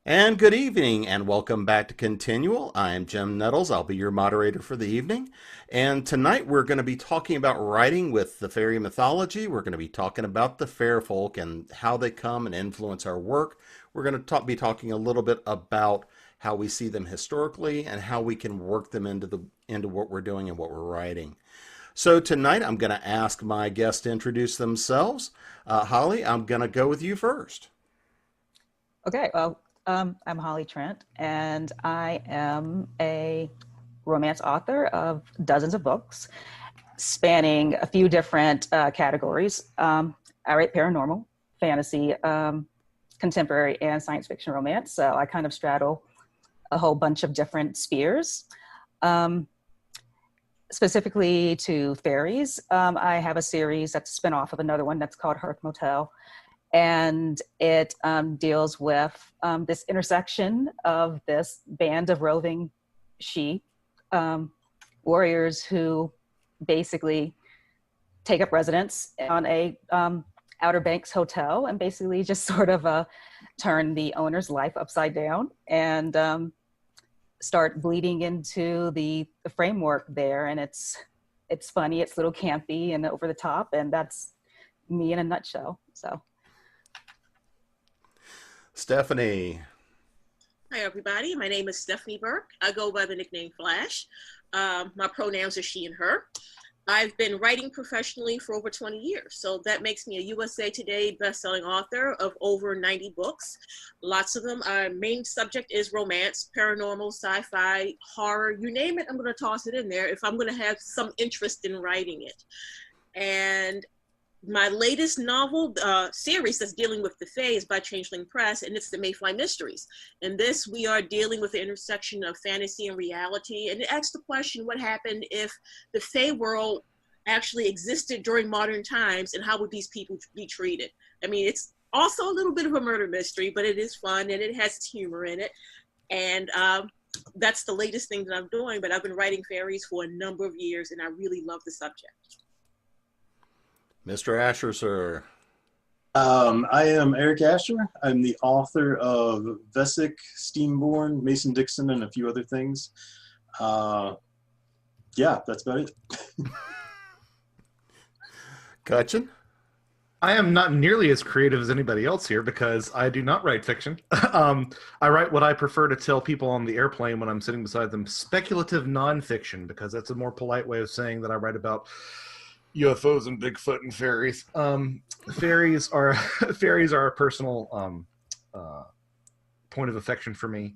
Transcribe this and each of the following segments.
And good evening, and welcome back to ConTinual. I'm Jim Nettles. I'll be your moderator for the evening. And tonight we're going to be talking about writing with the fairy mythology. We're going to be talking about the fair folk and how they come and influence our work. We're going to be talking a little bit about how we see them historically and how we can work them into what we're doing and what we're writing. So tonight I'm going to ask my guests to introduce themselves. Holley, I'm going to go with you first. Okay, I'm Holley Trent, and I am a romance author of dozens of books spanning a few different categories. I write paranormal, fantasy, contemporary, and science fiction romance, so I kind of straddle a whole bunch of different spheres. Um, Specifically to fairies, I have a series that's a spin-off of another one that's called Hearth Motel, and it deals with this intersection of this band of roving she um, warriors who basically take up residence on a Outer Banks hotel and basically just sort of turn the owner's life upside down and start bleeding into the framework there. And it's funny, it's a little campy and over the top, and that's me in a nutshell. So Stephanie. Hi, everybody. My name is Stephanie Burke. I go by the nickname Flash. My pronouns are she and her. I've been writing professionally for over 20 years, so that makes me a USA Today bestselling author of over 90 books. Lots of them. Our main subject is romance, paranormal, sci-fi, horror, you name it, I'm going to toss it in there if I'm going to have some interest in writing it. And my latest novel series that's dealing with the Fae is by Changeling Press, and it's the Mayfly Mysteries. In this, we are dealing with the intersection of fantasy and reality, and it asks the question, what happened if the Fae world actually existed during modern times, and how would these people be treated? I mean, it's also a little bit of a murder mystery, but it is fun, and it has humor in it. And that's the latest thing that I'm doing, but I've been writing fairies for a number of years, and I really love the subject. Mr. Asher, sir. I am Eric Asher. I'm the author of Vesic, Steamborn, Mason Dixon, and a few other things. Yeah, that's about it. Cutchin. I am not nearly as creative as anybody else here because I do not write fiction. I write what I prefer to tell people on the airplane when I'm sitting beside them, speculative nonfiction, because that's a more polite way of saying that I write about UFOs and Bigfoot and fairies. Fairies are fairies are a personal point of affection for me,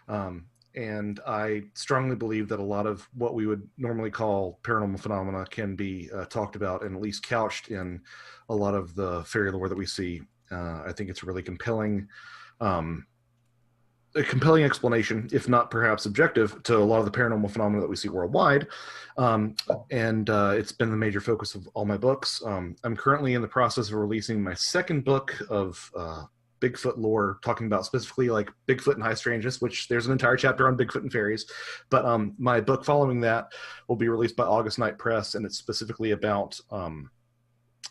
and I strongly believe that a lot of what we would normally call paranormal phenomena can be talked about and at least couched in a lot of the fairy lore that we see. I think it's a really compelling. A compelling explanation, if not perhaps objective, to a lot of the paranormal phenomena that we see worldwide. And it's been the major focus of all my books. I'm currently in the process of releasing my second book of Bigfoot lore, talking about specifically like Bigfoot and high strangeness, which there's an entire chapter on Bigfoot and fairies. But my book following that will be released by August Night Press, and it's specifically about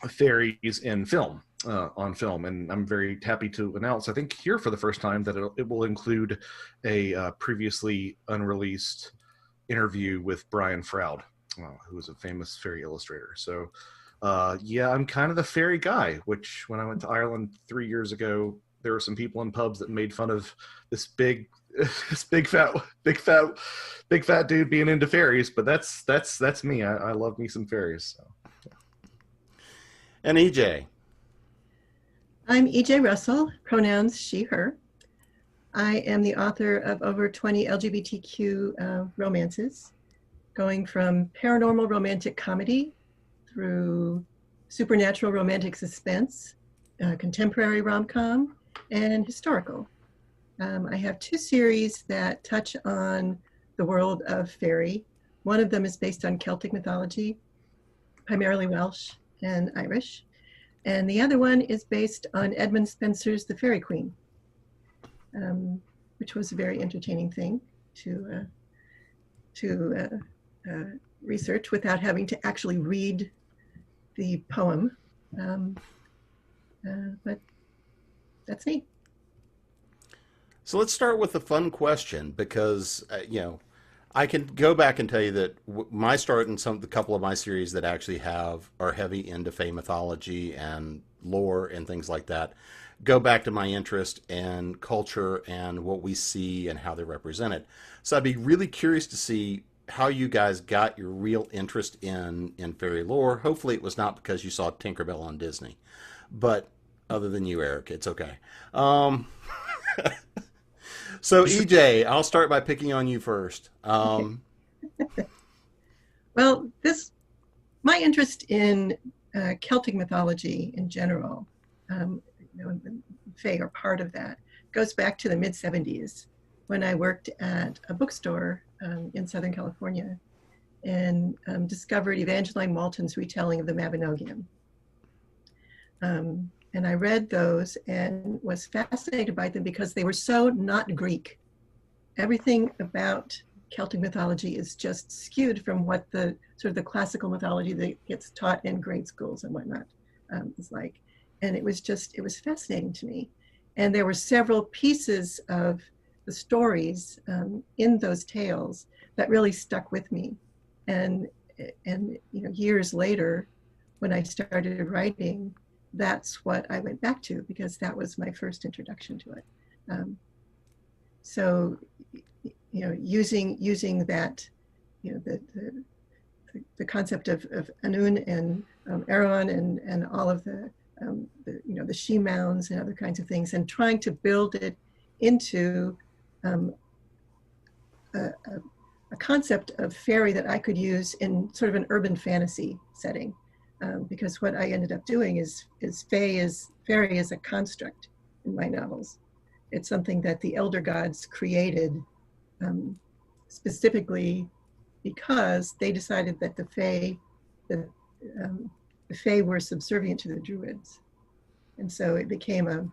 fairies in film. On film, and I'm very happy to announce, I think here for the first time, that it will include a previously unreleased interview with Brian Froud, who is a famous fairy illustrator. So yeah, I'm kind of the fairy guy, which when I went to Ireland 3 years ago, there were some people in pubs that made fun of this big this big fat dude being into fairies, but that's me. I love me some fairies. So. And EJ. I'm EJ Russell, pronouns she, her. I am the author of over 20 LGBTQ romances, going from paranormal romantic comedy through supernatural romantic suspense, contemporary rom-com, and historical. I have two series that touch on the world of fairy. One of them is based on Celtic mythology, primarily Welsh and Irish. And the other one is based on Edmund Spenser's The Faerie Queene, which was a very entertaining thing to research without having to actually read the poem. But that's me. So let's start with a fun question because I can go back and tell you that my start in the couple of my series that actually are heavy into Fae mythology and lore and things like that go back to my interest in culture and what we see and how they represent it. So I'd be really curious to see how you guys got your real interest in fairy lore. Hopefully it was not because you saw Tinkerbell on Disney, but other than you, Eric, it's okay. Um, so EJ, I'll start by picking on you first. Well, my interest in Celtic mythology in general, and Fae are part of that, goes back to the mid 70s when I worked at a bookstore in Southern California and discovered Evangeline Malton's retelling of the Mabinogion. And I read those and was fascinated by them because they were so not Greek. Everything about Celtic mythology is just skewed from what the sort of the classical mythology that gets taught in grade schools and whatnot is like. And it was fascinating to me. And there were several pieces of the stories in those tales that really stuck with me. And years later, when I started writing, that's what I went back to because that was my first introduction to it. So using that, the concept of Anun and Aaron and all of the she mounds and other kinds of things, and trying to build it into a concept of fairy that I could use in sort of an urban fantasy setting. Because what I ended up doing is fairy is a construct in my novels. It's something that the elder gods created specifically because they decided that the Fae were subservient to the Druids, and so it became a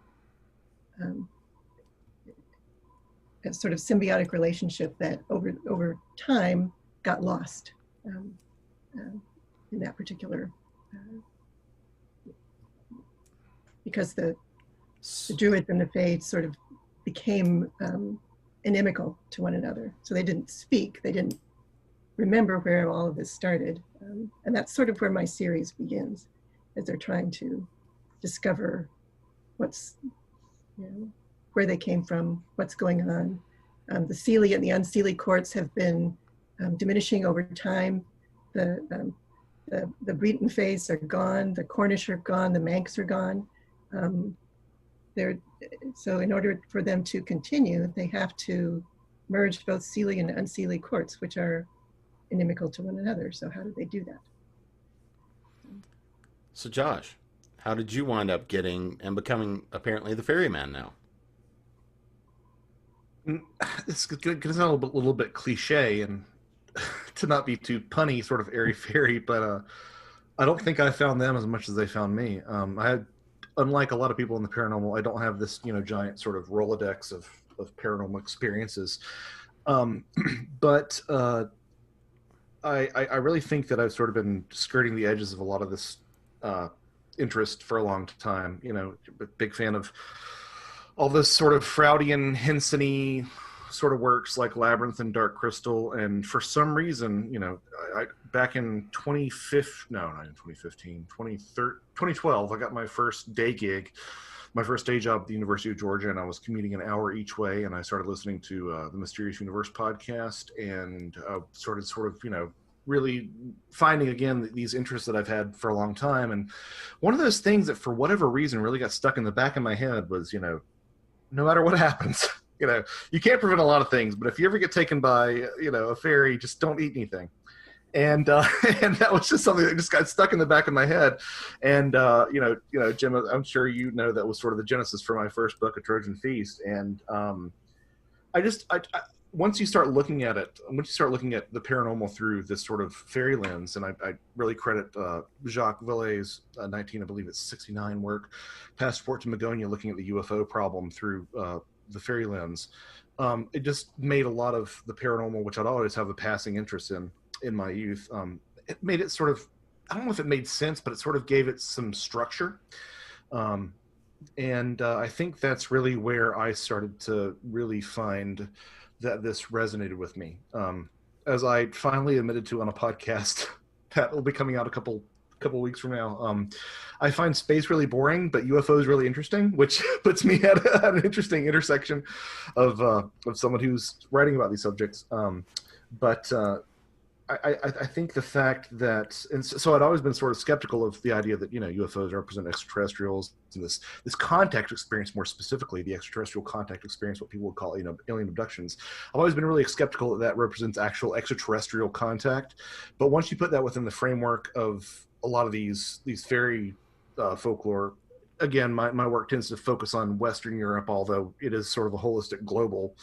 sort of symbiotic relationship that over time got lost in that particular. Because the Druids and the Fae sort of became inimical to one another. So they didn't speak, they didn't remember where all of this started. And that's sort of where my series begins, as they're trying to discover where they came from, what's going on. The Seelie and the Unseelie courts have been diminishing over time. The Breton Faes are gone, the Cornish are gone, the Manx are gone. So in order for them to continue, they have to merge both Seelie and Unseelie courts, which are inimical to one another. So how do they do that? So Josh, how did you wind up getting and becoming apparently the ferryman now? It's going to sound a little bit cliche and to not be too punny, sort of airy fairy, but I don't think I found them as much as they found me. Unlike a lot of people in the paranormal, I don't have this giant sort of Rolodex of paranormal experiences. But I really think that I've sort of been skirting the edges of a lot of this interest for a long time. Big fan of all this sort of Freudian, Henson-y sort of works like Labyrinth and Dark Crystal. And for some reason, back in 2012, I got my first day gig, my first day job at the University of Georgia, and I was commuting an hour each way, and I started listening to the Mysterious Universe podcast, and sort of really finding again these interests that I've had for a long time. And one of those things that for whatever reason really got stuck in the back of my head was, no matter what happens, you can't prevent a lot of things, but if you ever get taken by, a fairy, just don't eat anything. And and that was just something that just got stuck in the back of my head. And Jim, I'm sure that was sort of the genesis for my first book, A Trojan Feast. And once you start looking at it, once you start looking at the paranormal through this sort of fairy lens, and I really credit Jacques Vallée 1969 work, Passport to Magonia, looking at the UFO problem through the fairy lens. It just made a lot of the paranormal, which I'd always have a passing interest in my youth. It made it sort of, I don't know if it made sense, but it sort of gave it some structure. And I think that's really where I started to really find that this resonated with me. As I finally admitted to on a podcast that will be coming out a couple weeks from now, I find space really boring, but UFOs really interesting, which puts me at an interesting intersection of someone who's writing about these subjects. But I think the fact that, and so I'd always been sort of skeptical of the idea that, UFOs represent extraterrestrials, and this contact experience, more specifically the extraterrestrial contact experience, what people would call alien abductions. I've always been really skeptical that represents actual extraterrestrial contact. But once you put that within the framework of a lot of these fairy folklore, again, my work tends to focus on Western Europe, although it is sort of a holistic global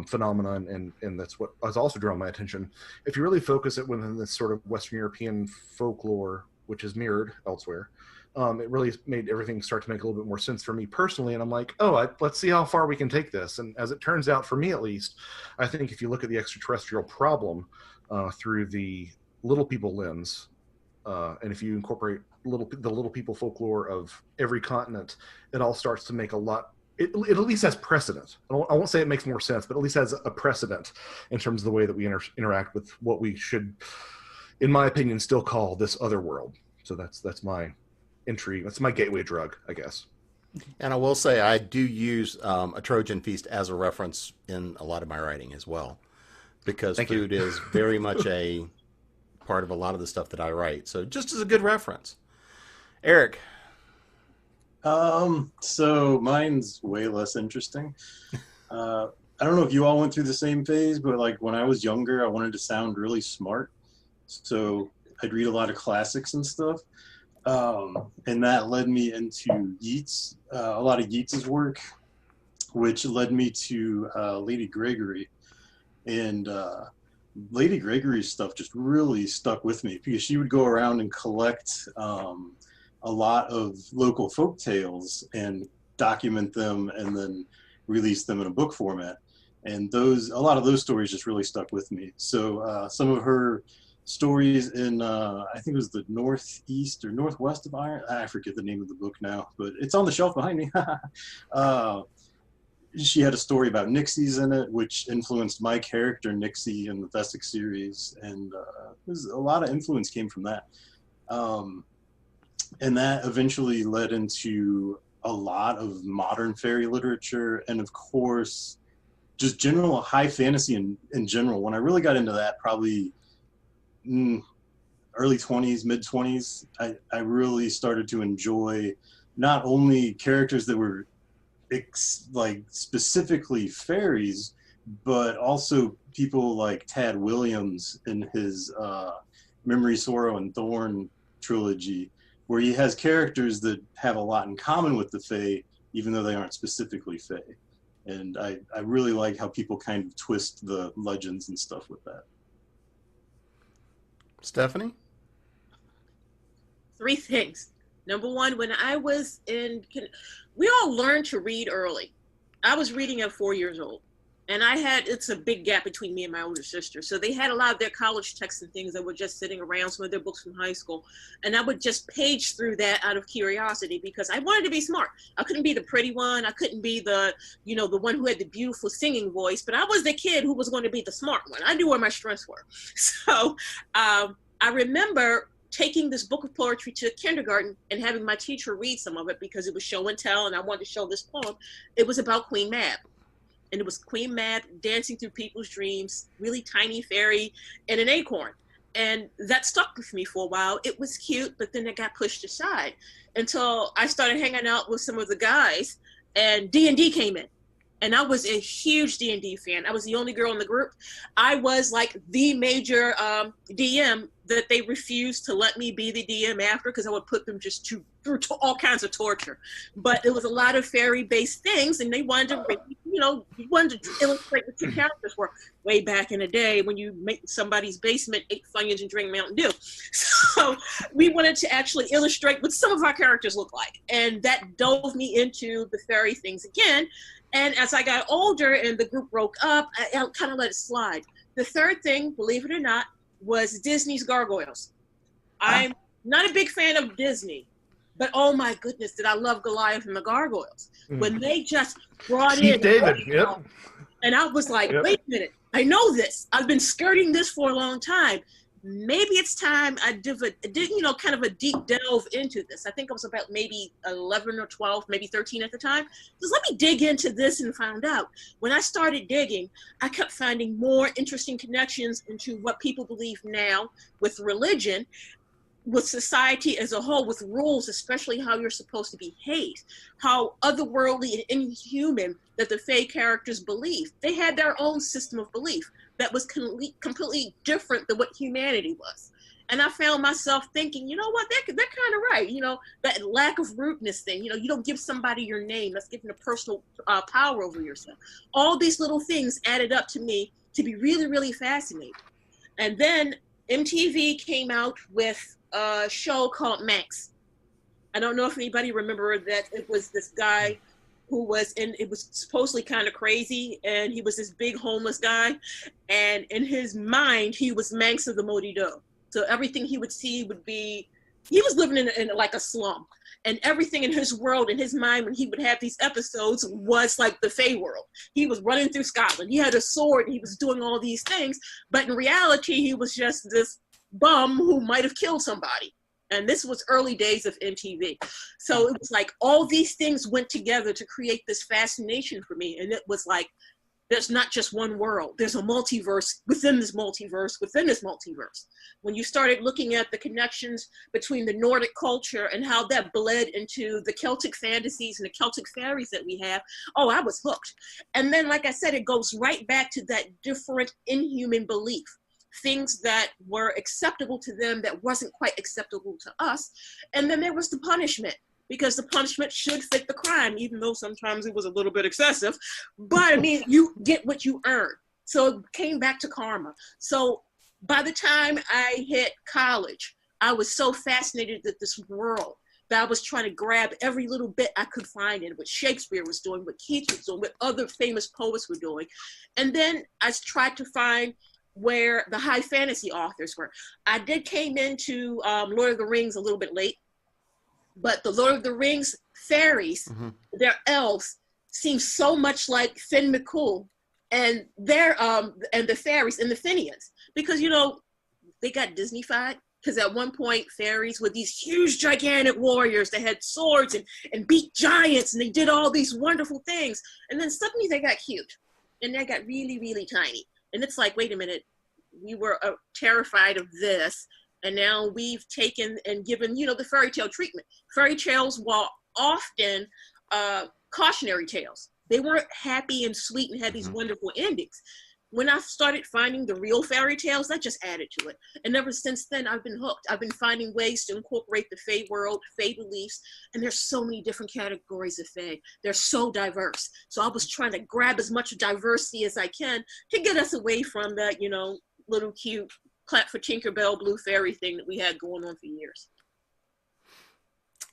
phenomenon, and that's what has also drawn my attention. If you really focus it within this sort of Western European folklore, which is mirrored elsewhere, it really made everything start to make a little bit more sense for me personally. And I'm like, let's see how far we can take this. And as it turns out, for me at least, I think if you look at the extraterrestrial problem through the little people lens, and if you incorporate the little people folklore of every continent, it all starts to make a lot. It at least has precedent. I won't say it makes more sense, but at least has a precedent in terms of the way that we interact with what we should, in my opinion, still call this other world. So that's my entry. That's my gateway drug, I guess. And I will say I do use a Trojan feast as a reference in a lot of my writing as well, because food is very much a part of a lot of the stuff that I write. So just as a good reference. Eric. So mine's way less interesting. I don't know if you all went through the same phase, but like when I was younger, I wanted to sound really smart. So I'd read a lot of classics and stuff. And that led me into Yeats, a lot of Yeats's work, which led me to Lady Gregory. And Lady Gregory's stuff just really stuck with me because she would go around and collect a lot of local folk tales and document them and then release them in a book format. And a lot of those stories just really stuck with me. So some of her stories in, I think it was the northeast or northwest of Ireland. I forget the name of the book now, but it's on the shelf behind me. She had a story about Nixies in it, which influenced my character Nixie in the Vesic series. And a lot of influence came from that. And that eventually led into a lot of modern fairy literature and, of course, just general high fantasy in general. When I really got into that, probably early 20s, mid 20s, I really started to enjoy not only characters that were like specifically fairies, but also people like Tad Williams in his Memory, Sorrow, and Thorn trilogy, where he has characters that have a lot in common with the Fae, even though they aren't specifically Fae. And I really like how people kind of twist the legends and stuff with that. Stephanie? 3 things. Number one, when I was we all learned to read early. I was reading at 4 years old. And it's a big gap between me and my older sister. So they had a lot of their college texts and things that were just sitting around, some of their books from high school. And I would just page through that out of curiosity because I wanted to be smart. I couldn't be the pretty one. I couldn't be the one who had the beautiful singing voice, but I was the kid who was going to be the smart one. I knew where my strengths were. So I remember taking this book of poetry to kindergarten and having my teacher read some of it because it was show and tell and I wanted to show this poem. It was about Queen Mab. And it was Queen Mab dancing through people's dreams, really tiny fairy, and an acorn. And that stuck with me for a while. It was cute, but then it got pushed aside until I started hanging out with some of the guys and D&D came in. And I was a huge D&D fan. I was the only girl in the group. I was like the major DM that they refused to let me be the DM after because I would put them just through all kinds of torture. But it was a lot of fairy-based things, and they wanted to, wanted to illustrate what your characters were way back in the day when you make somebody's basement, eat Funyuns and drink Mountain Dew. So we wanted to actually illustrate what some of our characters look like, and that dove me into the fairy things again. And as I got older and the group broke up, I kind of let it slide. The third thing, believe it or not, was Disney's Gargoyles. I'm not a big fan of Disney, But oh my goodness, did I love Goliath and the Gargoyles. Mm. When they just brought Chief in David, yep. and I was like, Yep. wait a minute, I know this. I've been skirting this for a long time. Maybe it's time I did kind of a deep delve into this. I think I was about maybe 11 or 12, maybe 13 at the time. Just let me dig into this and find out. When I started digging, I kept finding more interesting connections into what people believe now with religion, with society as a whole, with rules, especially how you're supposed to behave, how otherworldly and inhuman that the Fae characters believe. They had their own system of belief that was completely different than what humanity was. And I found myself thinking, you know what, they're kind of right. You know, that lack of rudeness thing, you know, you don't give somebody your name. That's giving a personal power over yourself. All these little things added up to me to be really, really fascinating. And then MTV came out with a show called Max. I don't know if anybody remember that. It was this guy who was it was supposedly kind of crazy, and he was this big homeless guy, and in his mind he was Manx of the Modido. So everything he would see would be, he was living in like a slum, and everything in his world, in his mind, when he would have these episodes, was like the Fae world. He was running through Scotland, he had a sword, he was doing all these things, but in reality he was just this bum who might have killed somebody. And this was early days of MTV. So it was like all these things went together to create this fascination for me. And it was like, there's not just one world. There's a multiverse within this multiverse, within this multiverse. When you started looking at the connections between the Nordic culture and how that bled into the Celtic fantasies and the Celtic fairies that we have, oh, I was hooked. And then, like I said, it goes right back to that different inhuman belief. Things that were acceptable to them that wasn't quite acceptable to us. And then there was the punishment, because the punishment should fit the crime, even though sometimes it was a little bit excessive. But I mean, you get what you earn. So it came back to karma. So by the time I hit college, I was so fascinated with this world that I was trying to grab every little bit I could find in what Shakespeare was doing, what Keats was doing, what other famous poets were doing. And then I tried to find where the high fantasy authors were. I came into Lord of the Rings a little bit late, but the Lord of the Rings fairies, their elves, seem so much like Finn McCool and and the fairies and the Finians, because, you know, they got Disney-fied. Because at one point, fairies were these huge, gigantic warriors that had swords and beat giants, and they did all these wonderful things. And then suddenly they got cute, and they got really, really tiny. And it's like, wait a minute, we were terrified of this, and now we've taken and given, you know, the fairy tale treatment. Fairy tales were often cautionary tales. They weren't happy and sweet and had these wonderful endings. When I started finding the real fairy tales, that just added to it. And ever since then, I've been hooked. I've been finding ways to incorporate the Fae world, Fae beliefs, and there's so many different categories of Fae. They're so diverse. So I was trying to grab as much diversity as I can to get us away from that, you know, little cute clap for Tinkerbell blue fairy thing that we had going on for years.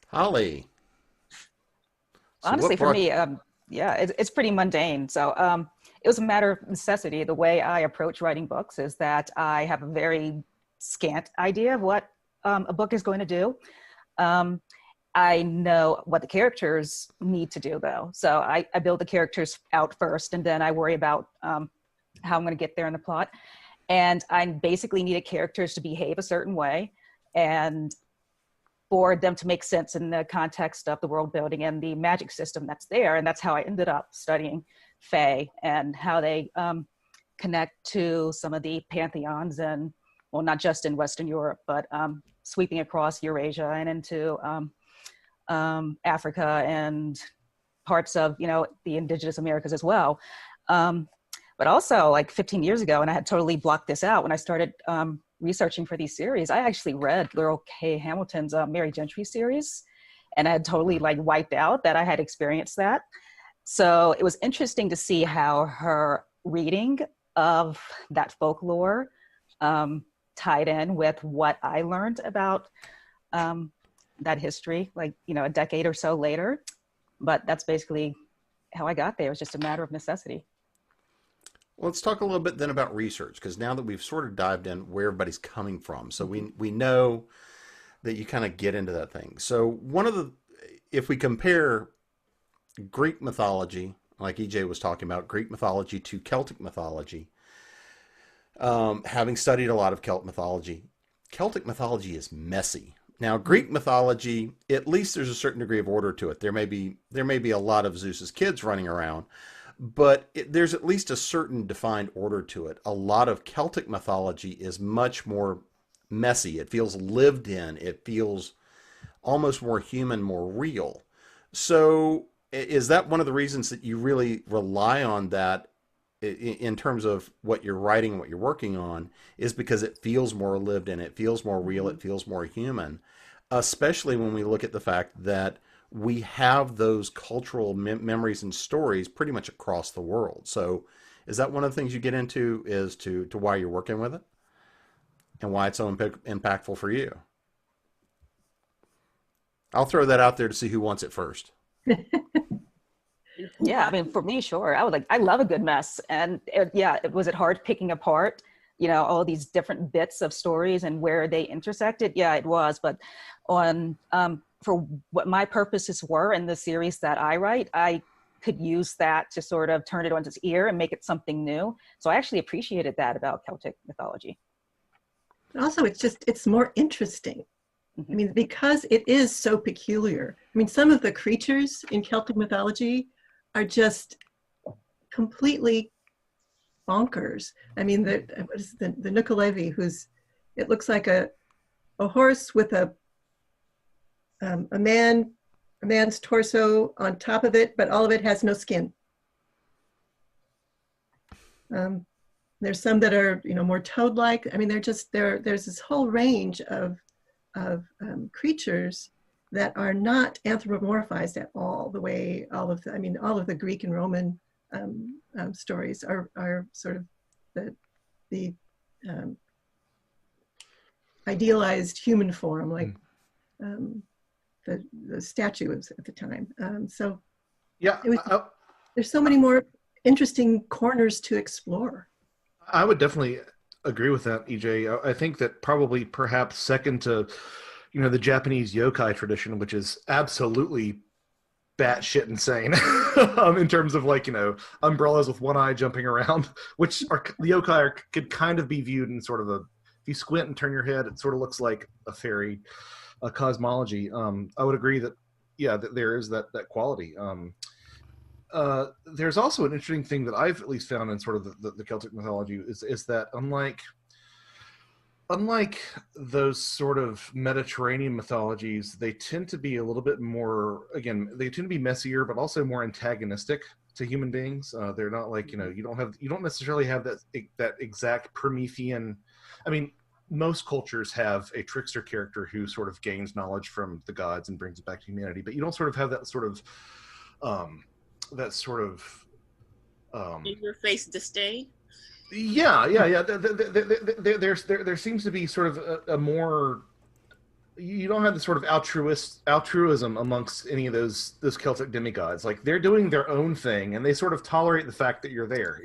Holley. So honestly, for me, yeah, it's pretty mundane. So it was a matter of necessity. The way I approach writing books is that I have a very scant idea of what a book is going to do. I know what the characters need to do, though. So I build the characters out first, and then I worry about how I'm going to get there in the plot. And I basically needed characters to behave a certain way and for them to make sense in the context of the world building and the magic system that's there. And that's how I ended up studying Fae and how they connect to some of the pantheons, and, well, not just in Western Europe, but sweeping across Eurasia and into Africa and parts of, you know, the indigenous Americas as well. But also, like 15 years ago, and I had totally blocked this out when I started researching for these series, I actually read Laurel K. Hamilton's Mary Gentry series, and I had totally like wiped out that I had experienced that. So it was interesting to see how her reading of that folklore tied in with what I learned about that history, like, you know, a decade or so later. But that's basically how I got there. It was just a matter of necessity. Well, let's talk a little bit then about research, because now that we've sort of dived in where everybody's coming from, so we know that you kind of get into that thing. So if we compare Greek mythology, like EJ was talking about, Greek mythology to Celtic mythology, having studied a lot of Celtic mythology is messy. Now, Greek mythology, at least there's a certain degree of order to it. There may be a lot of Zeus's kids running around, but there's at least a certain defined order to it. A lot of Celtic mythology is much more messy. It feels lived in. It feels almost more human, more real. So, is that one of the reasons that you really rely on that in terms of what you're writing and what you're working on, is because it feels more lived in, it feels more real, it feels more human, especially when we look at the fact that we have those cultural memories and stories pretty much across the world. So is that one of the things you get into, is to why you're working with it and why it's so impactful for you? I'll throw that out there to see who wants it first. Yeah, I mean, for me, sure. I love a good mess. And was it hard picking apart, all these different bits of stories and where they intersected? Yeah, it was. But for what my purposes were in the series that I write, I could use that to sort of turn it on its ear and make it something new. So I actually appreciated that about Celtic mythology. Also, it's more interesting. I mean, because it is so peculiar. I mean, some of the creatures in Celtic mythology are just completely bonkers. I mean, the Nukulevi, it looks like a horse with a man's torso on top of it, but all of it has no skin. There's some that are, more toad-like. I mean, there's this whole range of creatures that are not anthropomorphized at all, the way all of the Greek and Roman stories are sort of the idealized human form, like the statues at the time. So yeah, there's so many more interesting corners to explore. I would definitely agree with that, EJ. I think that probably perhaps second to, the Japanese yokai tradition, which is absolutely batshit insane in terms of umbrellas with one eye jumping around, which the yokai could kind of be viewed in sort of if you squint and turn your head, it sort of looks like a fairy cosmology. I would agree that, that there is that quality. There's also an interesting thing that I've at least found in sort of the Celtic mythology is that unlike those sort of Mediterranean mythologies, they tend to be a little bit more, again, they tend to be messier, but also more antagonistic to human beings. They're not like, you don't necessarily have that exact Promethean. I mean, most cultures have a trickster character who sort of gains knowledge from the gods and brings it back to humanity, but you don't sort of have that sort of in your face disdain. Yeah. There seems to be sort of a more. You don't have the sort of altruism amongst any of those Celtic demigods. Like, they're doing their own thing, and they sort of tolerate the fact that you're there.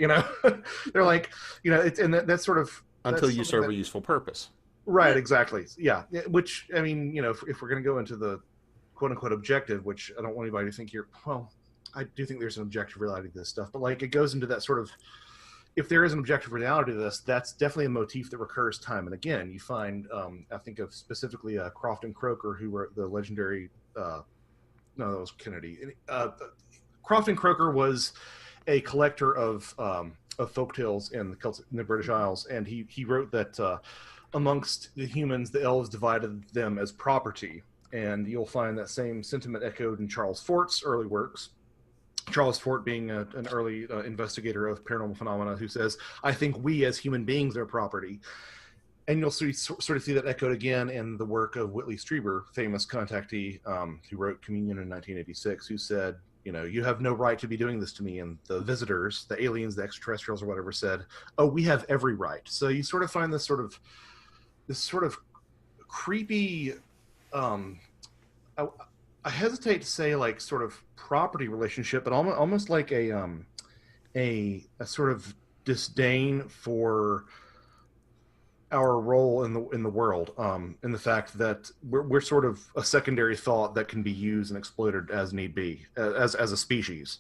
They're like, that's sort of until you serve a useful purpose. Right. Exactly. Yeah. Which, I mean, if we're going to go into the quote unquote objective, which I don't want anybody to think I do think there's an objective reality to this stuff, but it goes into that sort of. If there is an objective reality to this, that's definitely a motif that recurs time and again. You find, I think of specifically Croft and Croker, who wrote the legendary. No, that was Kennedy. Croft and Croker was a collector of folktales in the British Isles, and he wrote that amongst the humans, the elves divided them as property, and you'll find that same sentiment echoed in Charles Fort's early works. Charles Fort being an early investigator of paranormal phenomena, who says, I think we as human beings are property. And you'll sort of see that echoed again in the work of Whitley Strieber, famous contactee who wrote Communion in 1986, who said, you have no right to be doing this to me. And the visitors, the aliens, the extraterrestrials or whatever said, oh, we have every right. So you sort of find this sort of creepy, I hesitate to say sort of property relationship, but almost like a sort of disdain for our role in the world, in the fact that we're sort of a secondary thought that can be used and exploited as need be, as a species,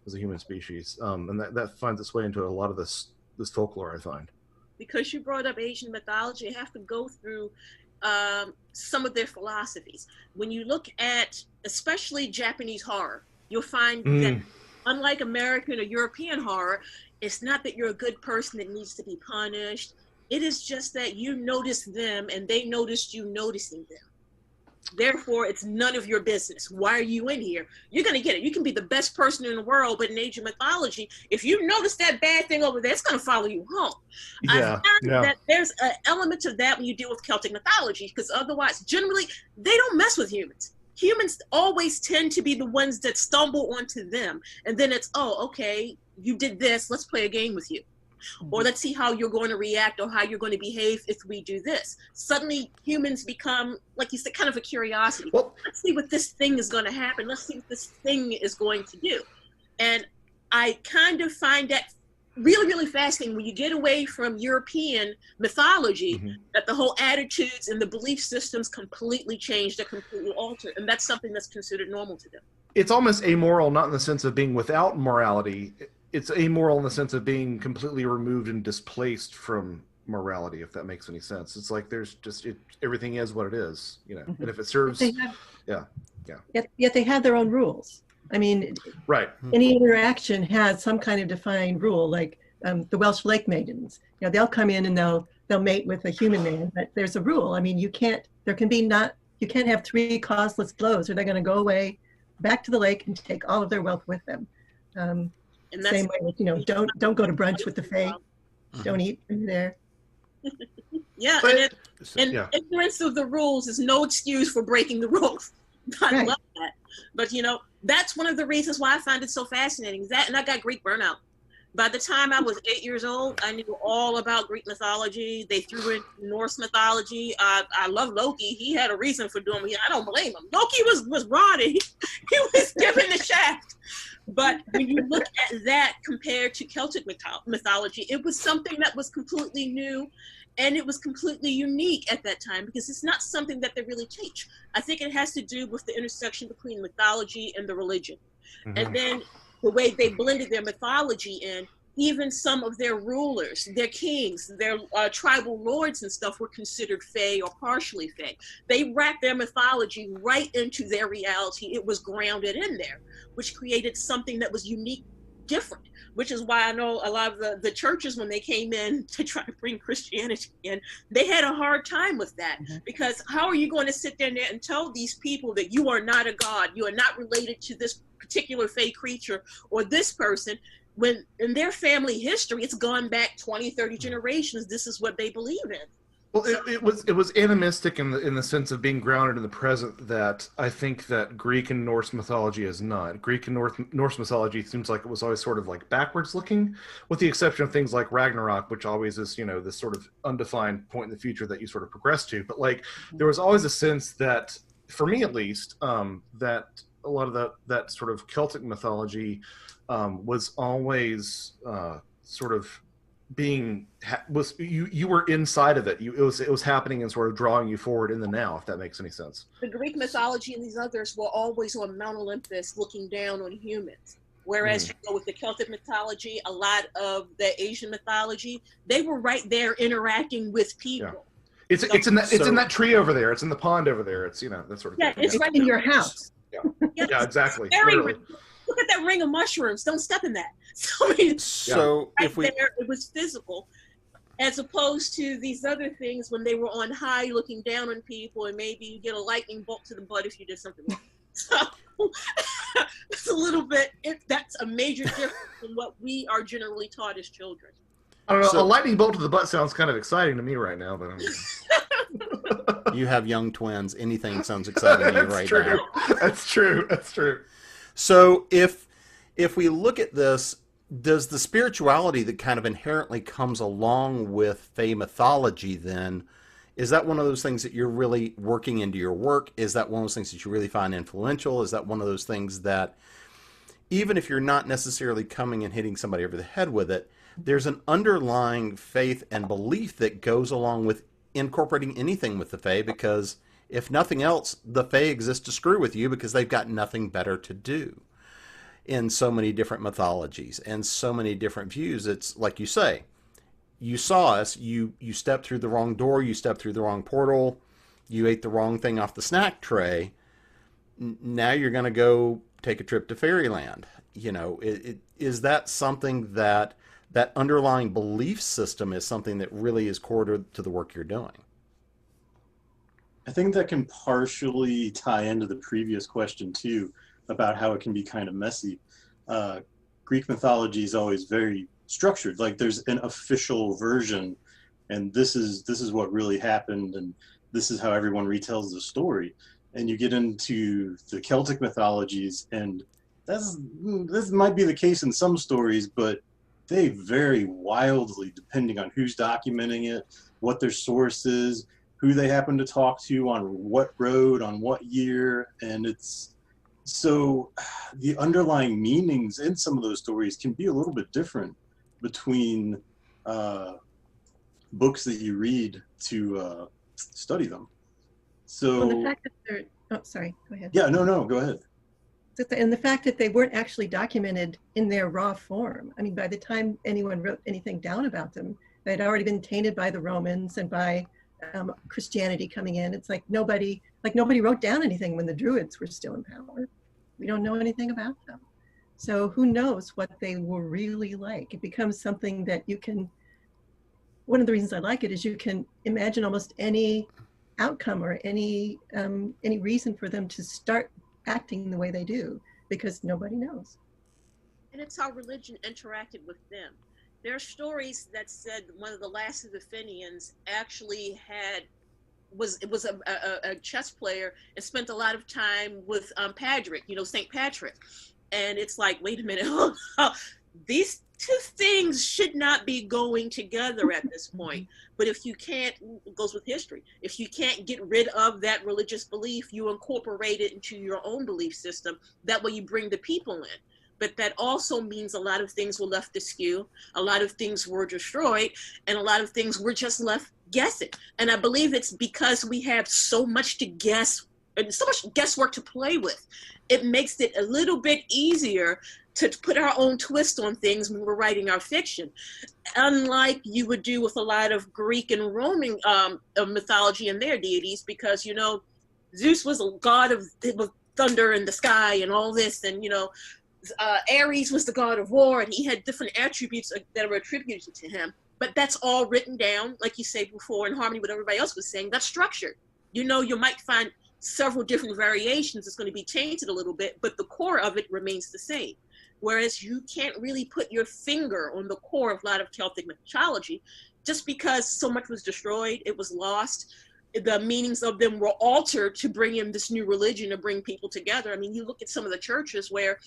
as a human species, and that finds its way into a lot of this folklore, I find. Because you brought up Asian mythology, I have to go through some of their philosophies. When you look at especially Japanese horror, you'll find that unlike American or European horror, it's not that you're a good person that needs to be punished. It is just that you noticed them and they noticed you noticing them. Therefore, it's none of your business. Why are you in here? You're going to get it. You can be the best person in the world, but in Asian mythology, if you notice that bad thing over there, it's going to follow you home. Yeah, I found that there's an element of that when you deal with Celtic mythology, because otherwise, generally, they don't mess with humans. Humans always tend to be the ones that stumble onto them. And then it's, oh, okay, you did this. Let's play a game with you. Or let's see how you're going to react or how you're going to behave if we do this. Suddenly humans become, like you said, kind of a curiosity. Well, let's see what this thing is going to happen. Let's see what this thing is going to do. And I kind of find that really, really fascinating when you get away from European mythology, that the whole attitudes and the belief systems completely change, they're completely altered. And that's something that's considered normal to them. It's almost amoral, not in the sense of being without morality. It's amoral in the sense of being completely removed and displaced from morality, if that makes any sense. It's like there's just everything is what it is, you know. And if it serves, Yet they have their own rules. I mean, right. Any interaction has some kind of defined rule, like the Welsh lake maidens. You know, they'll come in and they'll mate with a human man, but there's a rule. I mean, you can't have 3 causeless blows, or they're going to go away back to the lake and take all of their wealth with them. And same way with, you know, don't go to brunch with the Fae. Don't eat when you're there. Ignorance of the rules is no excuse for breaking the rules. I love that. But, you know, that's one of the reasons why I find it so fascinating. That, and I got Greek burnout. By the time I was 8 years old, I knew all about Greek mythology. They threw in Norse mythology. I love Loki. He had a reason for doing it. I don't blame him. Loki was rotted. He was given the shaft. But when you look at that compared to Celtic mythology, it was something that was completely new, and it was completely unique at that time, because it's not something that they really teach. I think it has to do with the intersection between mythology and the religion. And then the way they blended their mythology in, even some of their rulers, their kings, their tribal lords and stuff were considered Fae or partially Fae. They wrapped their mythology right into their reality. It was grounded in there, which created something that was unique, different, which is why I know a lot of the churches, when they came in to try to bring Christianity in, they had a hard time with that. Because how are you going to sit there and tell these people that you are not a god, you are not related to this particular Fae creature or this person, when in their family history, it's gone back 20, 30 generations. This is what they believe in. Well, it was animistic in the sense of being grounded in the present, that I think that Greek and Norse mythology is not. Greek and Norse mythology seems like it was always sort of like backwards looking, with the exception of things like Ragnarok, which always is, you know, this sort of undefined point in the future that you sort of progress to. But like, there was always a sense that, for me at least, that a lot of that sort of Celtic mythology was always sort of being you were inside of it. It was happening and sort of drawing you forward in the now, if that makes any sense. The Greek mythology and these others were always on Mount Olympus looking down on humans. Whereas you go with the Celtic mythology, a lot of the Asian mythology, they were right there interacting with people. It's in that tree over there. It's in the pond over there. It's, you know, that sort of thing. It's right in your house. Yeah, exactly. Look at that ring of mushrooms. Don't step in that. If it was physical, as opposed to these other things when they were on high looking down on people, and maybe you get a lightning bolt to the butt if you did something wrong. So it's a little bit, that's a major difference in what we are generally taught as children. I don't know, a lightning bolt to the butt sounds kind of exciting to me right now, but you have young twins. Anything sounds exciting to you right now. That's true. So if we look at this, does the spirituality that kind of inherently comes along with Fae mythology then, is that one of those things that you're really working into your work? Is that one of those things that you really find influential? Is that one of those things that even if you're not necessarily coming and hitting somebody over the head with it, there's an underlying faith and belief that goes along with incorporating anything with the Fae, because if nothing else, the Fae exist to screw with you because they've got nothing better to do. In so many different mythologies and so many different views, it's like you say, you saw us, you stepped through the wrong door, you stepped through the wrong portal, you ate the wrong thing off the snack tray. Now you're going to go take a trip to fairyland. You know, is that something that that underlying belief system is something that really is core to the work you're doing? I think that can partially tie into the previous question too, about how it can be kind of messy. Greek mythology is always very structured. Like there's an official version, and this is what really happened, and this is how everyone retells the story. And you get into the Celtic mythologies, and this might be the case in some stories, but they vary wildly depending on who's documenting it, what their source is, who they happen to talk to on what road, on what year, and it's so the underlying meanings in some of those stories can be a little bit different between books that you read to study them. So Well, the fact that they're, oh, sorry, go ahead. yeah, no, go ahead. And the fact that they weren't actually documented in their raw form. I mean, by the time anyone wrote anything down about them, they'd already been tainted by the Romans and by Christianity coming in. It's like nobody wrote down anything when the Druids were still in power. We don't know anything about them. So who knows what they were really like? It becomes something that you can, one of the reasons I like it is you can imagine almost any outcome or any reason for them to start acting the way they do, because nobody knows. And it's how religion interacted with them. There are stories that said one of the last of the Fenians actually was a chess player and spent a lot of time with Patrick, St. Patrick. And it's like, wait a minute, these two things should not be going together at this point. But if you can't, it goes with history, if you can't get rid of that religious belief, you incorporate it into your own belief system. That way you bring the people in. But that also means a lot of things were left askew, a lot of things were destroyed, and a lot of things were just left guessing. And I believe it's because we have so much to guess and so much guesswork to play with. It makes it a little bit easier to put our own twist on things when we're writing our fiction, unlike you would do with a lot of Greek and Roman mythology and their deities, because, Zeus was a god of thunder in the sky and all this, and, Ares was the god of war, and he had different attributes that were attributed to him. But that's all written down, like you said before, in harmony with what everybody else was saying. That's structured. You might find several different variations. It's going to be tainted a little bit, but the core of it remains the same. Whereas you can't really put your finger on the core of a lot of Celtic mythology, just because so much was destroyed, it was lost. The meanings of them were altered to bring in this new religion to bring people together. I mean, you look at some of the churches where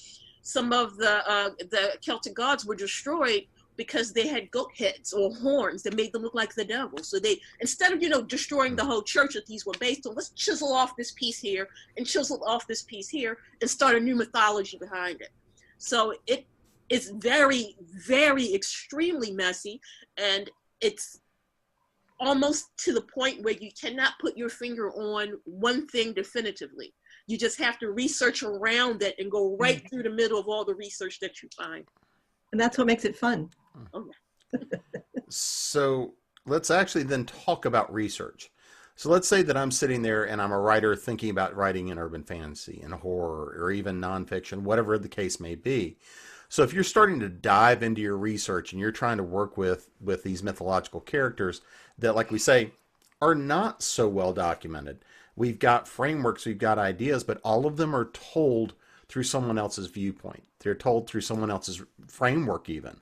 some of the Celtic gods were destroyed because they had goat heads or horns that made them look like the devil. So they, instead of, destroying the whole church that these were based on, let's chisel off this piece here and chisel off this piece here and start a new mythology behind it. So it is very, very extremely messy, and it's almost to the point where you cannot put your finger on one thing definitively. You just have to research around it and go right through the middle of all the research that you find. And that's what makes it fun. Oh, yeah. So let's actually then talk about research. So let's say that I'm sitting there and I'm a writer thinking about writing in urban fantasy and horror or even nonfiction, whatever the case may be. So if you're starting to dive into your research and you're trying to work with these mythological characters that, like we say, are not so well documented, we've got frameworks, we've got ideas, but all of them are told through someone else's viewpoint. They're told through someone else's framework even.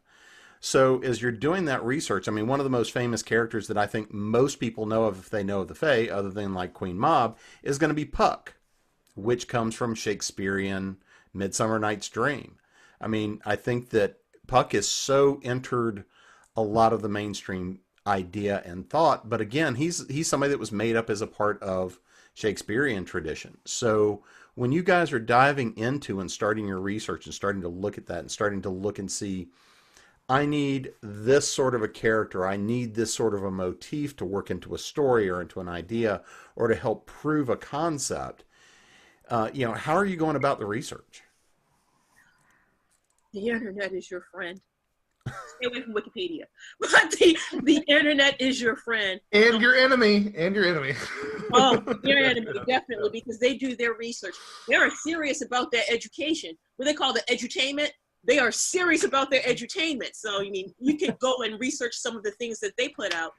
So as you're doing that research, I mean, one of the most famous characters that I think most people know of if they know of the Fae, other than like Queen Mab, is going to be Puck, which comes from Shakespearean Midsummer Night's Dream. I mean, I think that Puck has so entered a lot of the mainstream idea and thought, but again, he's somebody that was made up as a part of Shakespearean tradition. So when you guys are diving into and starting your research and starting to look at that and starting to look and see, I need this sort of a character, I need this sort of a motif to work into a story or into an idea or to help prove a concept, how are you going about the research? The internet is your friend. Stay away from Wikipedia. But the internet is your friend. And your enemy. And your enemy. Oh, your enemy, definitely, because they do their research. They are serious about their education. What they call the edutainment, they are serious about their edutainment. So, you can go and research some of the things that they put out.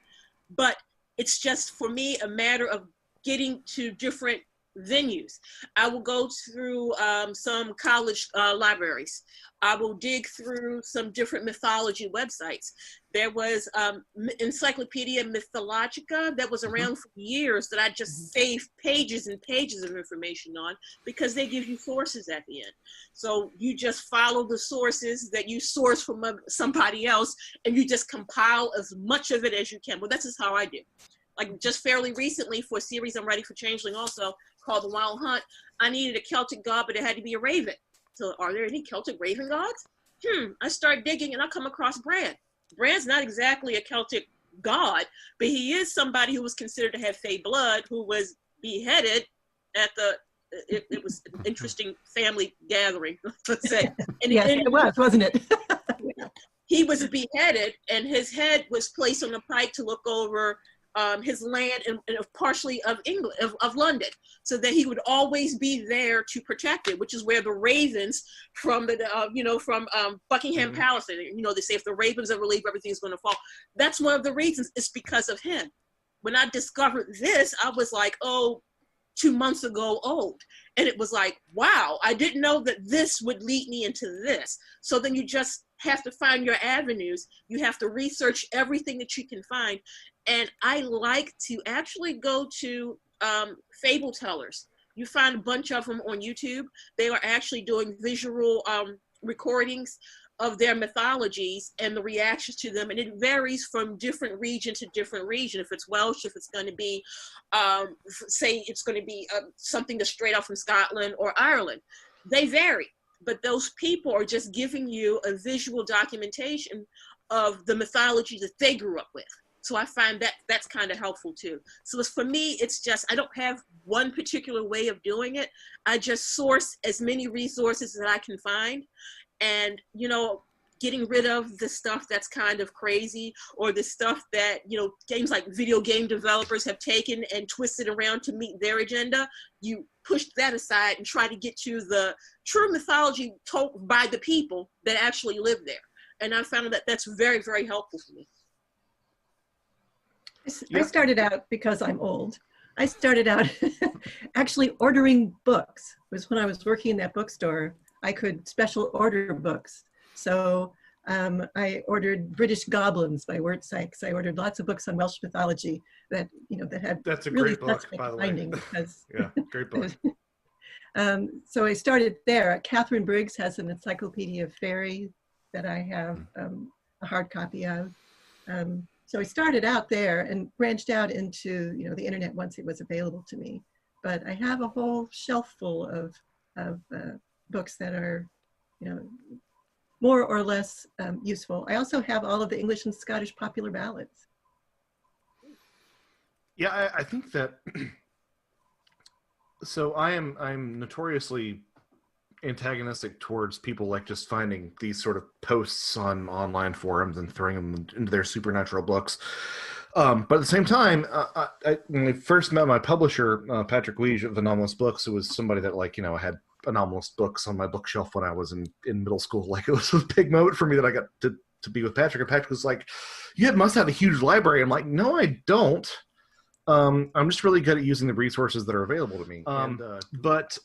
But it's just, for me, a matter of getting to different venues. I will go through some college libraries. I will dig through some different mythology websites. There was Encyclopedia Mythologica that was around for years that I just saved pages and pages of information on, because they give you sources at the end. So you just follow the sources that you source from somebody else, and you just compile as much of it as you can. Well, that's just how I do. Like just fairly recently, for a series I'm writing for Changeling also, called The Wild Hunt, I needed a Celtic god, but it had to be a raven. So are there any Celtic raven gods? I start digging and I come across Bran. Bran's not exactly a Celtic god, but he is somebody who was considered to have Fey blood, who was beheaded at it was an interesting family gathering, let's say. And Yes, it was, wasn't it? He was beheaded and his head was placed on a pike to look over his land and partially of England, of London, so that he would always be there to protect it, which is where the ravens from Buckingham Palace, they say if the ravens ever leave, everything's going to fall. That's one of the reasons. It's because of him. When I discovered this, I was like, 2 months ago old. And it was like, wow, I didn't know that this would lead me into this. So then you just have to find your avenues. You have to research everything that you can find. And I like to actually go to fable tellers. You find a bunch of them on YouTube. They are actually doing visual recordings of their mythologies and the reactions to them. And it varies from different region to different region. If it's Welsh, if it's going to be, say it's going to be something that's straight out from Scotland or Ireland. They vary. But those people are just giving you a visual documentation of the mythology that they grew up with. So I find that that's kind of helpful too. So for me, it's just, I don't have one particular way of doing it. I just source as many resources that I can find, and, getting rid of the stuff that's kind of crazy, or the stuff that, games like video game developers have taken and twisted around to meet their agenda. You push that aside and try to get to the true mythology told by the people that actually live there. And I found that that's very, very helpful for me. I started out, because I'm old, I started out actually ordering books. It was when I was working in that bookstore, I could special order books. So I ordered British Goblins by Wirt Sykes. I ordered lots of books on Welsh mythology that had That's a really great book, by the way. Because, yeah, great book. So I started there. Catherine Briggs has an encyclopedia of Faerie that I have a hard copy of. So I started out there and branched out into the internet once it was available to me. But I have a whole shelf full of books that are more or less useful. I also have all of the English and Scottish popular ballads. Yeah, I think that. So I'm notoriously antagonistic towards people like just finding these sort of posts on online forums and throwing them into their supernatural books. But at the same time, when I first met my publisher, Patrick Weege of Anomalous Books, who was somebody that I had Anomalous books on my bookshelf when I was in middle school. Like, it was a big moment for me that I got to be with Patrick. And Patrick was like, "You must have a huge library." I'm like, "No, I don't. I'm just really good at using the resources that are available to me." But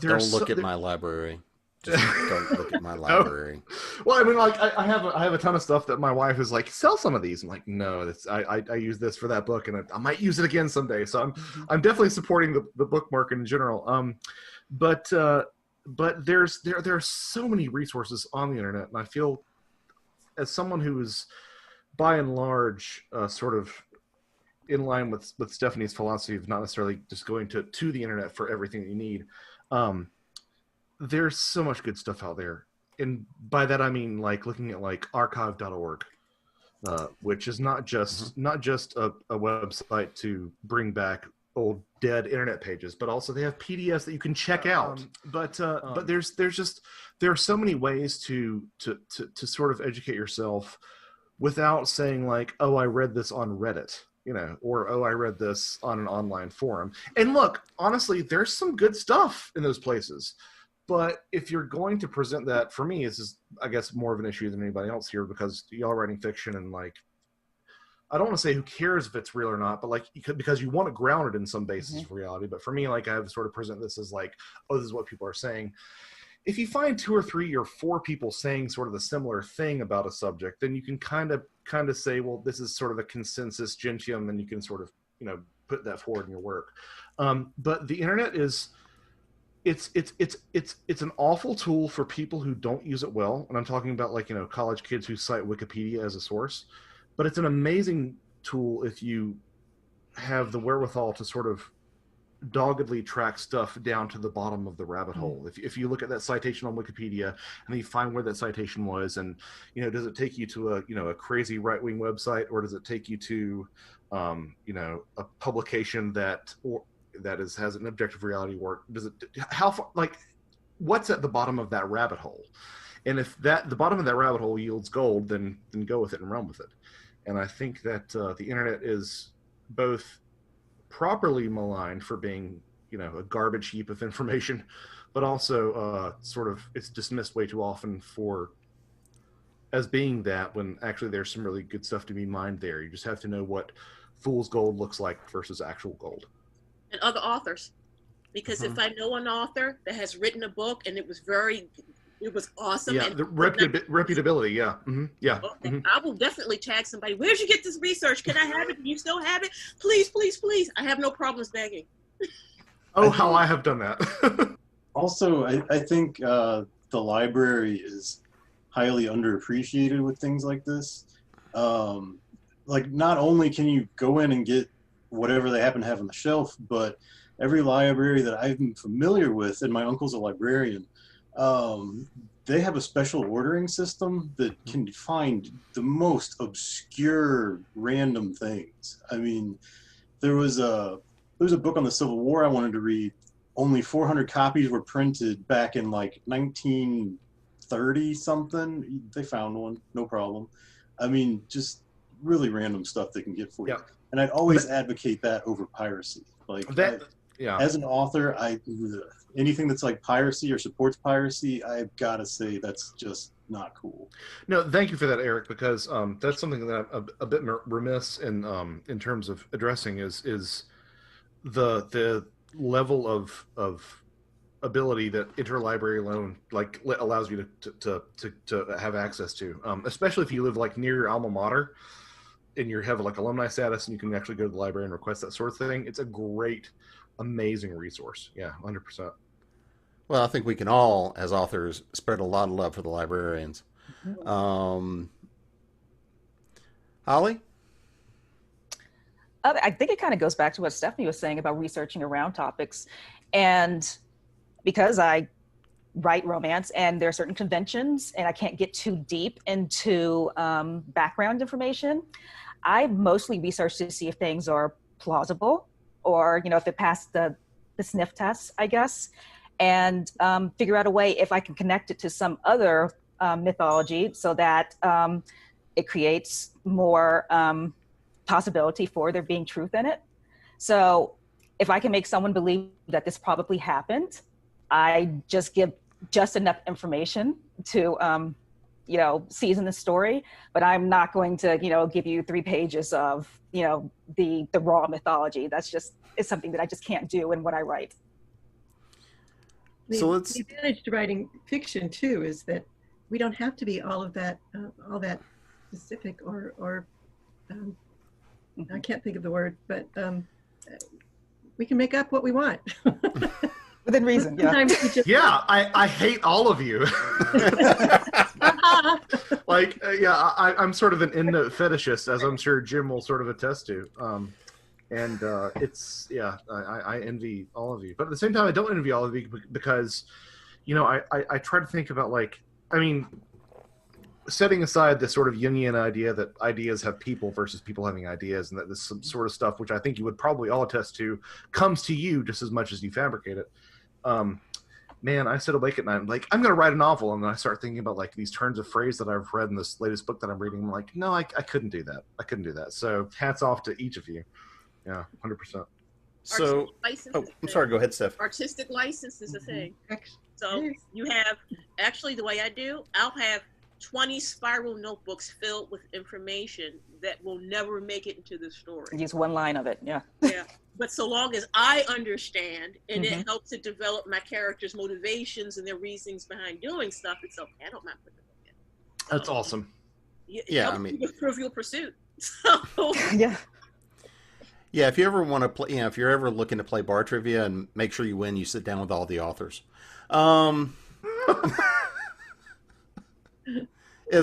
there's don't look at my library. Just don't look at my library. Well, I mean, like I have a ton of stuff that my wife is like, "Sell some of these." I'm like, "No, I use this for that book, and I might use it again someday." So I'm definitely supporting the book market in general. But there are so many resources on the internet, and I feel, as someone who is by and large sort of in line with Stephanie's philosophy of not necessarily just going to the internet for everything that you need, There's so much good stuff out there. And by that I mean like looking at like archive.org, which is not just a website to bring back old dead internet pages, but also they have PDFs that you can check out. But there are so many ways to sort of educate yourself without saying like, oh, I read this on Reddit, or oh, I read this on an online forum. And look, honestly, there's some good stuff in those places. But if you're going to present that, for me, is I guess more of an issue than anybody else here, because y'all are writing fiction and like, I don't want to say who cares if it's real or not, but like, because you want to ground it in some basis of reality. But for me, like, I have to sort of present this as like, oh, this is what people are saying. If you find 2 or 3 or 4 people saying sort of a similar thing about a subject, then you can kind of say, well, this is sort of a consensus gentium, and you can sort of, put that forward in your work. But the internet is, it's an awful tool for people who don't use it well. And I'm talking about like, college kids who cite Wikipedia as a source, but it's an amazing tool if you have the wherewithal to sort of doggedly track stuff down to the bottom of the rabbit hole. If you look at that citation on Wikipedia and then you find where that citation was, and does it take you to a crazy right-wing website, or does it take you to a publication that has an objective reality work? Does it, how far, like, what's at the bottom of that rabbit hole? And if the bottom of that rabbit hole yields gold, then go with it and run with it. And I think that the internet is both properly maligned for being, a garbage heap of information, but also sort of it's dismissed way too often as being that, when actually there's some really good stuff to be mined there. You just have to know what fool's gold looks like versus actual gold. And other authors, because if I know an author that has written a book and it was awesome. Yeah, and the reputability. Yeah. Yeah. Okay. I will definitely tag somebody. Where'd you get this research? Can I have it? Do you still have it? Please, please, please. I have no problems begging. How I have done that. Also, I think the library is highly underappreciated with things like this. Like, not only can you go in and get whatever they happen to have on the shelf, but every library that I've been familiar with, and my uncle's a librarian, they have a special ordering system that can find the most obscure random things. I mean, there was a book on the Civil War I wanted to read. Only 400 copies were printed back in like 1930 something. They found one, no problem. I mean, just really random stuff they can get for you. And I'd always advocate that over piracy. Like that, as an author, anything that's like piracy or supports piracy, I've got to say that's just not cool. No, thank you for that, Eric, because that's something that I'm a bit remiss in terms of addressing is the level of ability that interlibrary loan like allows you to have access to, especially if you live like near your alma mater and you have like alumni status and you can actually go to the library and request that sort of thing. It's a great, amazing resource. Yeah, 100%. Well, I think we can all, as authors, spread a lot of love for the librarians. Holley? I think it kind of goes back to what Stephanie was saying about researching around topics. And because I write romance and there are certain conventions and I can't get too deep into background information, I mostly research to see if things are plausible or, if it passed the sniff test, I guess, and figure out a way if I can connect it to some other mythology so that it creates more possibility for there being truth in it. So if I can make someone believe that this probably happened, I just give just enough information to, season the story, but I'm not going to, give you 3 pages of, the raw mythology. It's something that I just can't do in what I write. So the advantage to writing fiction too is that we don't have to be all that specific or I can't think of the word, but we can make up what we want. Within reason, yeah. I hate all of you. I'm sort of an end note fetishist, as I'm sure Jim will sort of attest to. And it's, yeah, I envy all of you. But at the same time, I don't envy all of you because, you know, I try to think about, like, I mean, setting aside the sort of Jungian idea that ideas have people versus people having ideas, and that this sort of stuff, which I think you would probably all attest to, comes to you just as much as you fabricate it. Man, I sit awake at night. I'm like, I'm going to write a novel. And then I start thinking about, like, these turns of phrase that I've read in this latest book that I'm reading. I'm like, no, I couldn't do that. I couldn't do that. So hats off to each of you. Yeah, 100%. So, oh, I'm sorry. Go ahead, Steph. Artistic license is a thing. Ex- So you have, actually the way I do, I'll have 20 spiral notebooks filled with information that will never make it into the story. Use one line of it, yeah. Yeah, but so long as I understand and it helps to develop my characters' motivations and their reasonings behind doing stuff, it's okay. I don't mind putting it in. So, That's awesome. Yeah, I mean, Trivial Pursuit. So, Yeah. Yeah, if you ever want to play, if you're ever looking to play bar trivia and make sure you win, you sit down with all the authors. As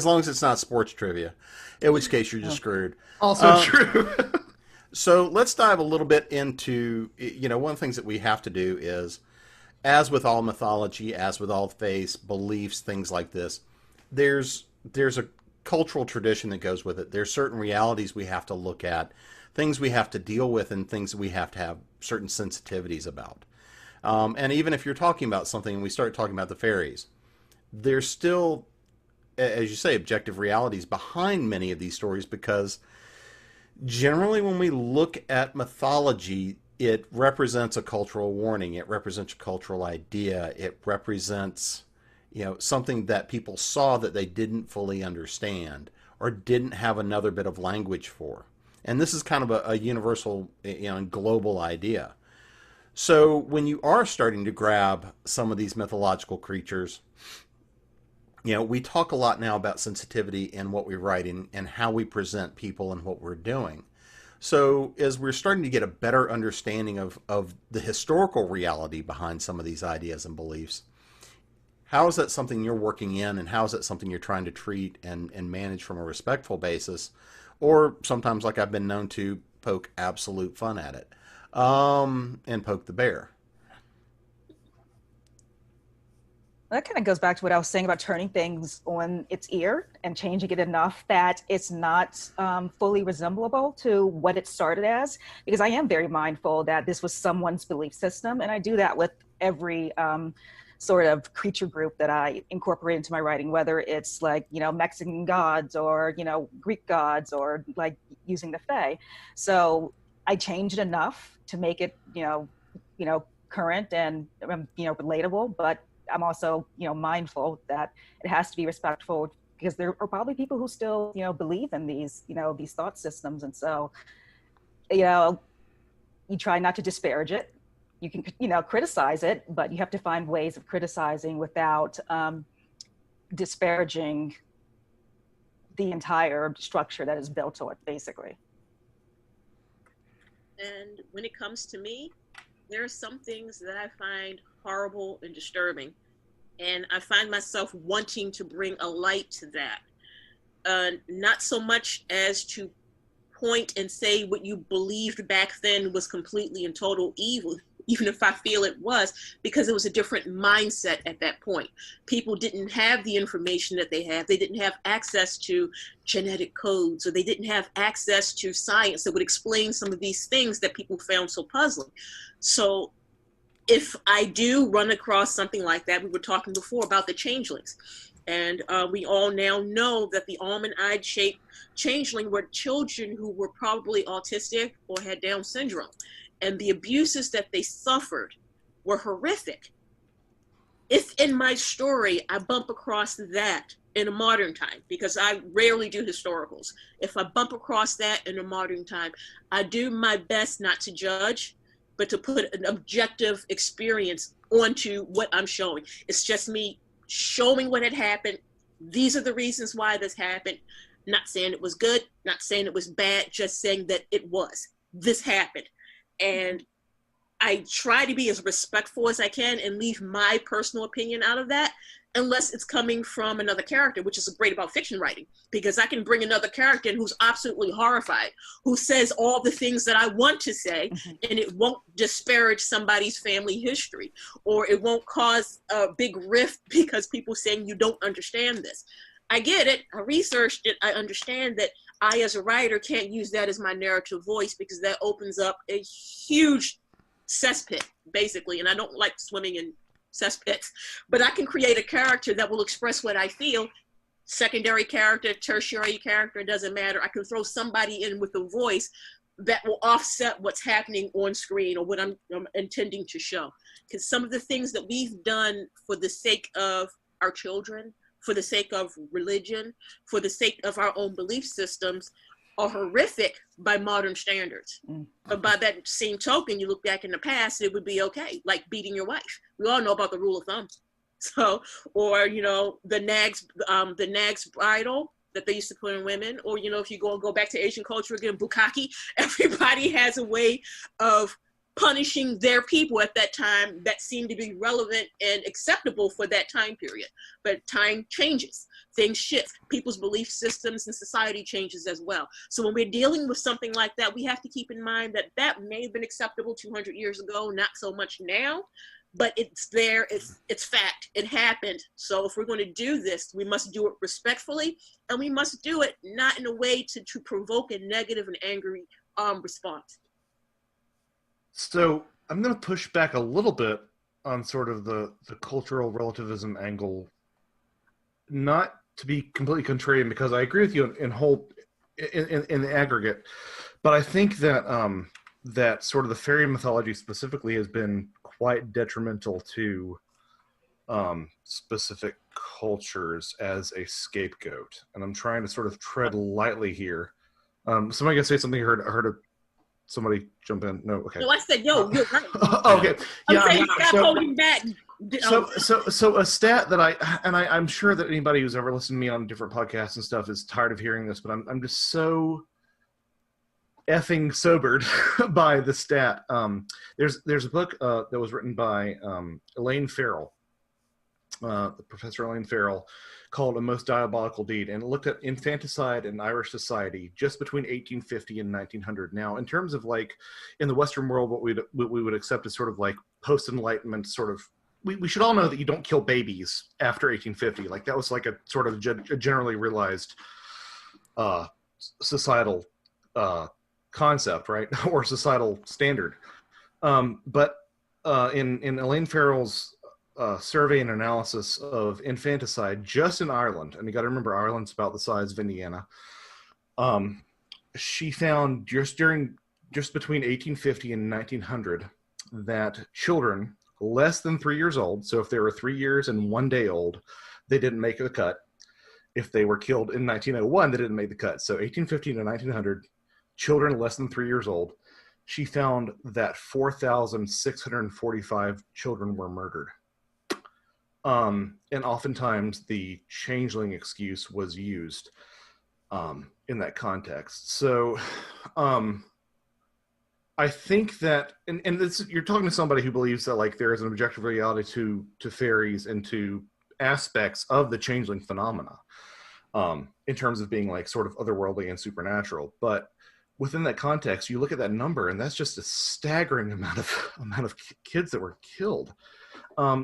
long as it's not sports trivia, in which case you're just screwed. Also true. So let's dive a little bit into, one of the things that we have to do is, as with all mythology, as with all faiths, beliefs, things like this, there's a cultural tradition that goes with it. There's certain realities we have to look at, things we have to deal with, and things we have to have certain sensitivities about. And even if you're talking about something and we start talking about the fairies, there's still, as you say, objective realities behind many of these stories, because generally when we look at mythology, it represents a cultural warning. It represents a cultural idea. It represents, something that people saw that they didn't fully understand or didn't have another bit of language for. And this is kind of a universal, global idea. So when you are starting to grab some of these mythological creatures, we talk a lot now about sensitivity in what we write and how we present people and what we're doing. So as we're starting to get a better understanding of the historical reality behind some of these ideas and beliefs, how is that something you're working in, and how is that something you're trying to treat and manage from a respectful basis? Or sometimes, like I've been known to, poke absolute fun at it, and poke the bear. That kind of goes back to what I was saying about turning things on its ear and changing it enough that it's not fully resemblable to what it started as. Because I am very mindful that this was someone's belief system, and I do that with every sort of creature group that I incorporate into my writing, whether it's like, Mexican gods or, Greek gods, or like using the Fae. So I changed enough to make it, current and, relatable, but I'm also, mindful that it has to be respectful, because there are probably people who still, believe in these, these thought systems. And so, you try not to disparage it. You can, criticize it, but you have to find ways of criticizing without disparaging the entire structure that is built to it, basically. and when it comes to me, there are some things that I find horrible and disturbing, and I find myself wanting to bring a light to that. Not so much as to point and say what you believed back then was completely and total evil, even if I feel it was, because it was a different mindset at that point. People didn't have the information that they have. They didn't have access to genetic codes, or they didn't have access to science that would explain some of these things that people found so puzzling. So if I do run across something like that, we were talking before about the changelings. And we all now know that the almond-eyed shaped changeling were children who were probably autistic or had Down syndrome. And the abuses that they suffered were horrific. If in my story I bump across that in a modern time, because I rarely do historicals, if I bump across that in a modern time, I do my best not to judge, but to put an objective experience onto what I'm showing. It's just me showing what had happened. These are the reasons why this happened. Not saying it was good, not saying it was bad, just saying that it was. This happened. And I try to be as respectful as I can and leave my personal opinion out of that, unless it's coming from another character, which is great about fiction writing, because I can bring another character in who's absolutely horrified, who says all the things that I want to say, and it won't disparage somebody's family history, or it won't cause a big rift because people saying you don't understand this. I get it. I researched it. I understand that I, as a writer, can't use that as my narrative voice because that opens up a huge cesspit, basically, and I don't like swimming in cesspits, but I can create a character that will express what I feel. Secondary character, tertiary character, doesn't matter. I can throw somebody in with a voice that will offset what's happening on screen or what I'm intending to show. Because some of the things that we've done for the sake of our children, for the sake of religion, for the sake of our own belief systems, are horrific by modern standards. But by that same token, you look back in the past, it would be okay, like beating your wife. We all know about the rule of thumb. So, or, you know, the nag's bridle that they used to put in women, or, you know, if you go back to Asian culture again, bukkake, everybody has a way of punishing their people at that time that seemed to be relevant and acceptable for that time period. But time changes, things shift, people's belief systems and society changes as well. So when we're dealing with something like that, we have to keep in mind that that may have been acceptable 200 years ago, not so much now, but it's there, it's fact, it happened. So if we're going to do this, we must do it respectfully, and we must do it not in a way to provoke a negative and angry response. So I'm going to push back a little bit on sort of the cultural relativism angle, not to be completely contrarian, because I agree with you in the aggregate, but I think that that sort of the fairy mythology specifically has been quite detrimental to specific cultures as a scapegoat, and I'm trying to sort of tread lightly here. Somebody gonna say something? I heard somebody jump in. No, okay. No, I said, yo, you're right. Okay. Yeah. I'm saying stop holding back. So a stat that I'm sure that anybody who's ever listened to me on different podcasts and stuff is tired of hearing this, but I'm just so effing sobered by the stat. There's a book that was written by Elaine Farrell, Professor Elaine Farrell, called A Most Diabolical Deed, and it looked at infanticide in Irish society just between 1850 and 1900. Now, in terms of like in the Western world, what we would accept as sort of like post-Enlightenment sort of, we should all know that you don't kill babies after 1850. Like that was like a sort of a generally realized societal concept, right? Or societal standard. But in Elaine Farrell's survey and analysis of infanticide just in Ireland, and you got to remember Ireland's about the size of Indiana, she found just between 1850 and 1900 that children less than 3 years old, so if they were 3 years and 1 day old, they didn't make the cut. If they were killed in 1901, they didn't make the cut. So 1850 to 1900, children less than 3 years old, she found that 4,645 children were murdered. And oftentimes the changeling excuse was used in that context. So I think that, and this, you're talking to somebody who believes that like there is an objective reality to fairies and to aspects of the changeling phenomena in terms of being like sort of otherworldly and supernatural. But within that context, you look at that number, and that's just a staggering amount of kids that were killed.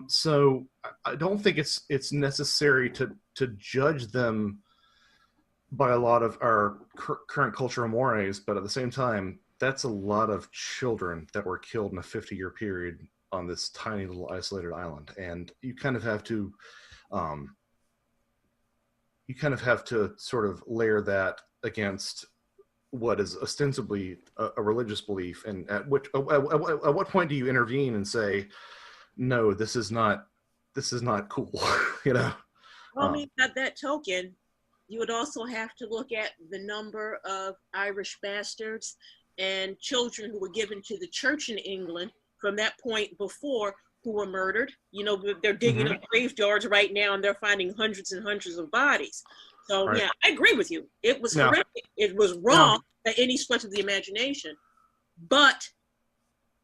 So I don't think it's necessary to judge them by a lot of our current cultural mores, but at the same time, that's a lot of children that were killed in a 50-year period on this tiny little isolated island, and you kind of have to sort of layer that against what is ostensibly a religious belief, and at what point do you intervene and say, no, this is not cool, you know? Well, I mean, by that token, you would also have to look at the number of Irish bastards and children who were given to the church in England from that point before, who were murdered. You know, they're digging up graveyards right now, and they're finding hundreds and hundreds of bodies. So, right. Yeah, I agree with you. It was horrific. It was wrong by any stretch of the imagination. But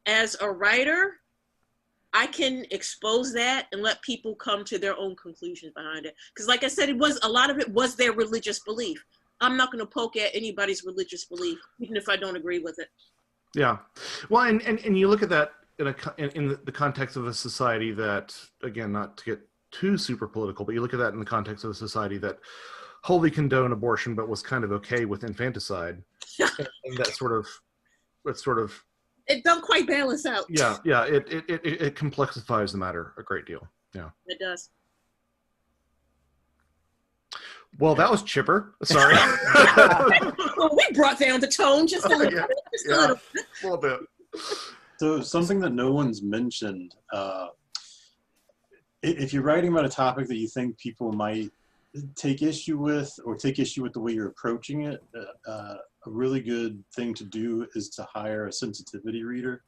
as a writer, I can expose that and let people come to their own conclusions behind it. Because like I said, a lot of it was their religious belief. I'm not going to poke at anybody's religious belief, even if I don't agree with it. Yeah. Well, and you look at that in the context of a society that, again, not to get too super political, but you look at that in the context of a society that wholly condoned abortion, but was kind of okay with infanticide. And that sort of it don't quite balance out. Yeah, it complexifies the matter a great deal. Yeah, it does. Well, that was chipper. Sorry. Well, we brought down the tone just a little bit. A little bit. So something that no one's mentioned, if you're writing about a topic that you think people might take issue with, or take issue with the way you're approaching it, a really good thing to do is to hire a sensitivity reader,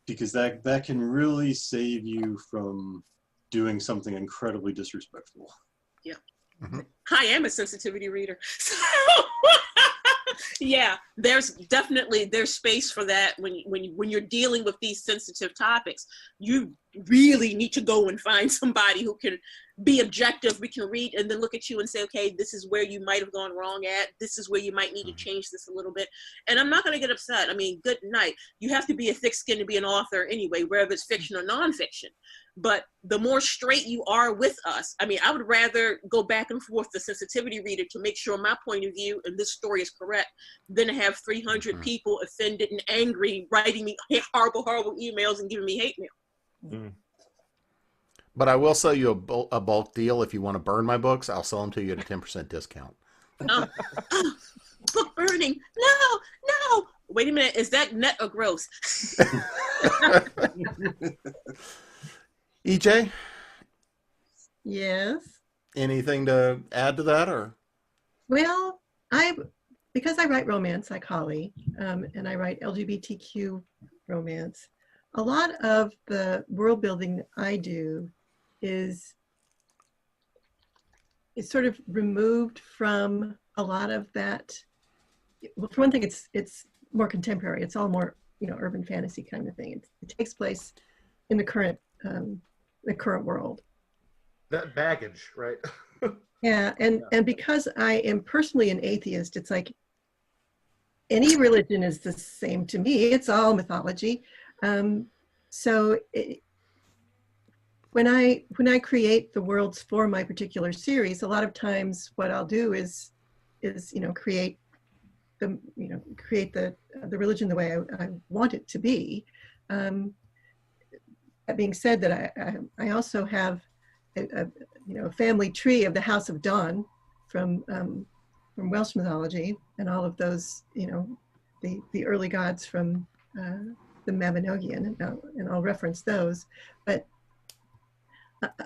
because that can really save you from doing something incredibly disrespectful. Yeah. Mm-hmm. I am a sensitivity reader. Yeah, there's space for that when you're dealing with these sensitive topics. You really need to go and find somebody who can be objective. We can read and then look at you and say, okay, this is where you might have gone wrong at. This is where you might need to change this a little bit. And I'm not going to get upset. I mean, good night. You have to be a thick skin to be an author anyway, whether it's fiction or nonfiction. But the more straight you are with us, I mean, I would rather go back and forth the sensitivity reader to make sure my point of view and this story is correct than to have 300 people offended and angry writing me horrible emails and giving me hate mail. Mm. But I will sell you a bulk deal. If you want to burn my books, I'll sell them to you at a 10% discount. Book burning. No. Wait a minute. Is that net or gross? EJ? Yes. Anything to add to that, or? Well, because I write romance like Holley, and I write LGBTQ romance, a lot of the world building I do is sort of removed from a lot of that. Well, for one thing, it's more contemporary. It's all more, urban fantasy kind of thing. It takes place in the current world. That baggage, right? Yeah, and because I am personally an atheist, it's like any religion is the same to me. It's all mythology. When I create the worlds for my particular series, a lot of times what I'll do is create the religion the way I want it to be. That being said, that I also have a family tree of the House of Dawn from Welsh mythology, and all of those, the early gods from the Mabinogion, and I'll reference those. But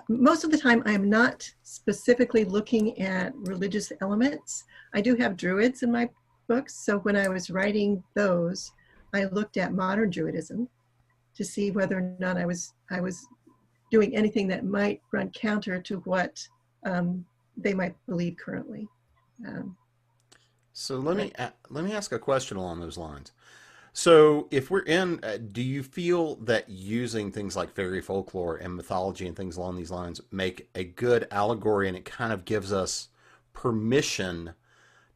most of the time, I am not specifically looking at religious elements. I do have druids in my books, so when I was writing those, I looked at modern Druidism to see whether or not I was doing anything that might run counter to what they might believe currently. So let me ask a question along those lines. So if we're in, do you feel that using things like fairy folklore and mythology and things along these lines make a good allegory, and it kind of gives us permission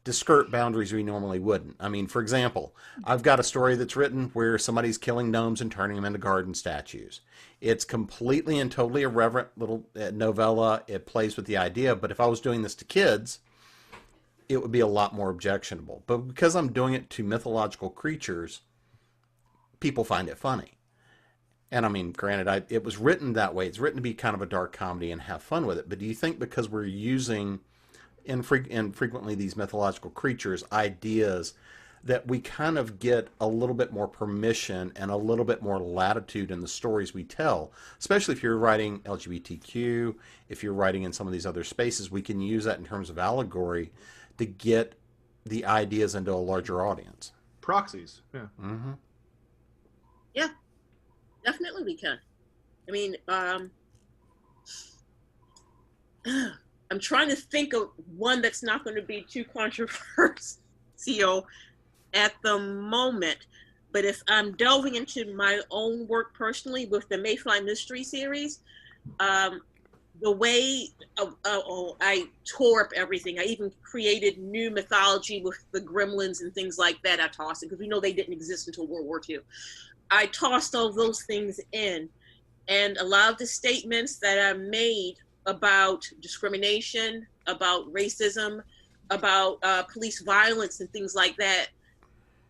to skirt boundaries we normally wouldn't? I mean, for example, I've got a story that's written where somebody's killing gnomes and turning them into garden statues. It's completely and totally irreverent little novella. It plays with the idea, but if I was doing this to kids, it would be a lot more objectionable. But because I'm doing it to mythological creatures, people find it funny. And I mean, granted, it was written that way. It's written to be kind of a dark comedy and have fun with it. But do you think because we're using infrequently these mythological creatures, ideas, that we kind of get a little bit more permission and a little bit more latitude in the stories we tell, especially if you're writing LGBTQ, if you're writing in some of these other spaces, we can use that in terms of allegory to get the ideas into a larger audience. Proxies, yeah. Mm-hmm. Yeah, definitely we can. I mean, I'm trying to think of one that's not going to be too controversial at the moment, But if I'm delving into my own work personally with the Mayfly Mystery series, the way I tore up everything. I even created new mythology with the gremlins and things like that. I tossed it because we know they didn't exist until World War II. I tossed all those things in, and a lot of the statements that I made about discrimination, about racism, about police violence and things like that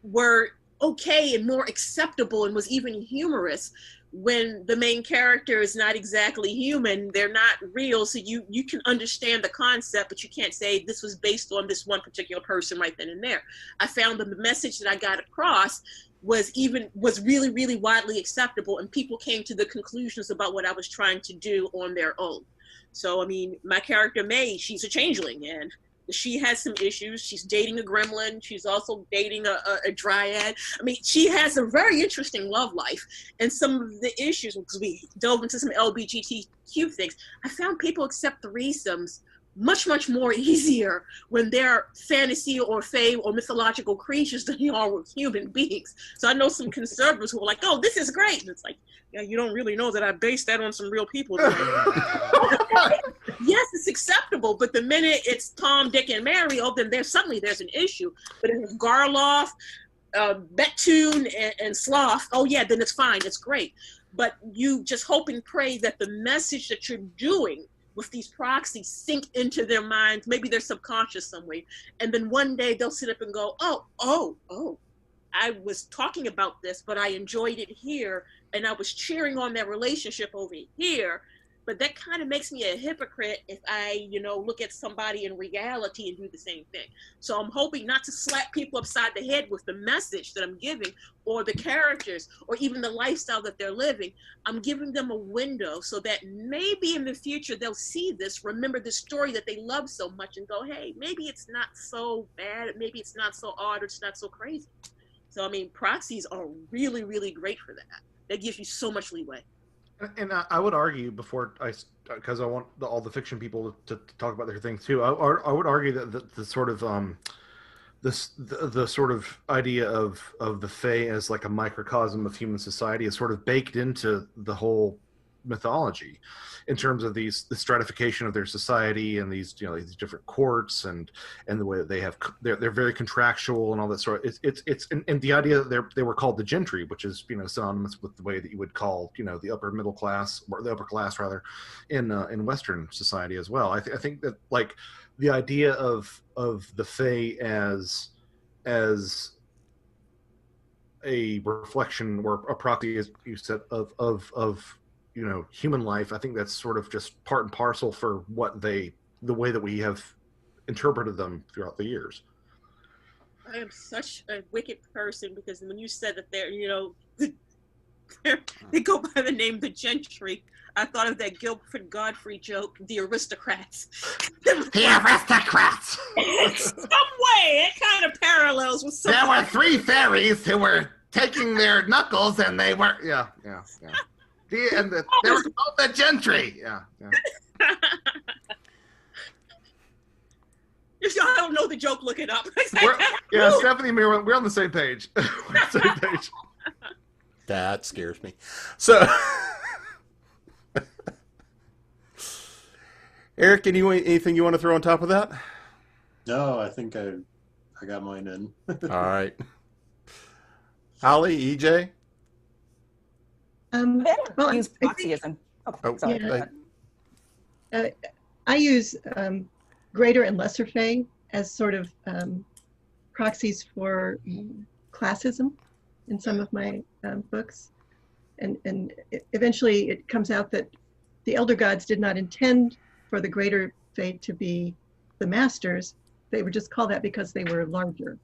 were okay and more acceptable and was even humorous when the main character is not exactly human. They're not real, so you can understand the concept, but you can't say this was based on this one particular person right then and there. I found that the message that I got across was really, really widely acceptable, and people came to the conclusions about what I was trying to do on their own. So, I mean, my character May, she's a changeling, and she has some issues. She's dating a gremlin. She's also dating a dryad. I mean, she has a very interesting love life. And some of the issues, because we dove into some LGBTQ things, I found people accept threesomes much, much more easier when they're fantasy or fae or mythological creatures than they are with human beings. So I know some conservatives who are like, oh, this is great. And it's like, yeah, you don't really know that I based that on some real people. Yes, it's acceptable, but the minute it's Tom, Dick, and Mary, oh, then there's an issue. But if it's Garloff, Bettoon, and Sloth, oh yeah, then it's fine, it's great. But you just hope and pray that the message that you're doing with these proxies sink into their minds, maybe their subconscious some way, and then one day they'll sit up and go, oh, I was talking about this, but I enjoyed it here, and I was cheering on that relationship over here. But that kind of makes me a hypocrite if I, look at somebody in reality and do the same thing. So I'm hoping not to slap people upside the head with the message that I'm giving, or the characters, or even the lifestyle that they're living. I'm giving them a window so that maybe in the future they'll see this, remember the story that they love so much, and go, hey, maybe it's not so bad, maybe it's not so odd, or it's not so crazy. So, I mean, proxies are really, really great for that. That gives you so much leeway. And I would argue because I want all the fiction people to talk about their things too. I would argue that the sort of the sort of idea of the Fae as like a microcosm of human society is sort of baked into the whole mythology, in terms of the stratification of their society and these these different courts and the way that they're very contractual and all that sort of it's and the idea that they were called the gentry, which is synonymous with the way that you would call the upper middle class, or the upper class rather, in Western society as well. I think that like the idea of the Fae as a reflection or a proxy, as you said, of human life, I think that's sort of just part and parcel for the way that we have interpreted them throughout the years. I am such a wicked person, because when you said that they go by the name the gentry, I thought of that Gilbert Godfrey joke, the aristocrats. The aristocrats! In some way, it kind of parallels with some. There were 3 fairies who were taking their knuckles, and they were yeah. They were called the gentry. Yeah. If y'all don't know the joke, look it up. Stephanie, we're on the same page. We're on the same page. That scares me. So, Eric, anything you want to throw on top of that? No, I think I got mine in. All right. Holly, EJ? Well, use proxyism. I use greater and lesser Fae as sort of proxies for classism in some of my books. And eventually it comes out that the elder gods did not intend for the greater Fae to be the masters. They were just called that because they were larger.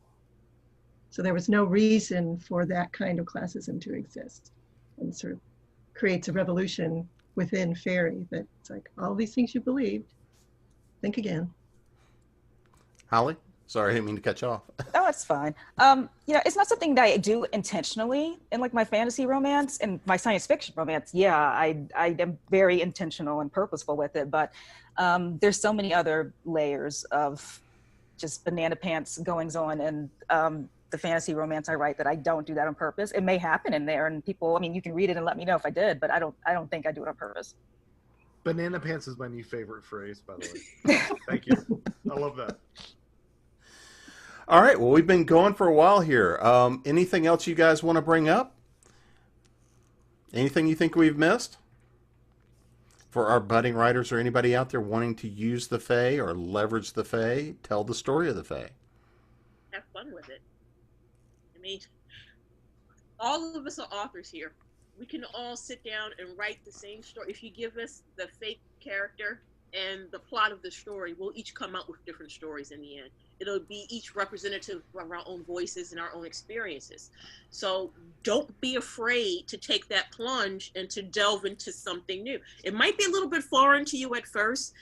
So there was no reason for that kind of classism to exist. And sort of creates a revolution within Faerie that it's like, all these things you believed, think again. Holly? Sorry, I didn't mean to cut you off. Oh, it's fine. It's not something that I do intentionally in like my fantasy romance and my science fiction romance. Yeah, I am very intentional and purposeful with it, but there's so many other layers of just banana pants goings on, and the fantasy romance I write that I don't do that on purpose. It may happen in there, and people, I mean, you can read it and let me know if I did, but I don't think I do it on purpose. Banana pants is my new favorite phrase, by the way. Thank you. I love that. All right. Well, we've been going for a while here. Anything else you guys want to bring up? Anything you think we've missed? For our budding writers or anybody out there wanting to use the Fae or leverage the Fae, tell the story of the Fae. Have fun with it. I mean, all of us are authors here. We can all sit down and write the same story. If you give us the fake character and the plot of the story, we'll each come up with different stories in the end. It'll be each representative of our own voices and our own experiences. So don't be afraid to take that plunge and to delve into something new. It might be a little bit foreign to you at first,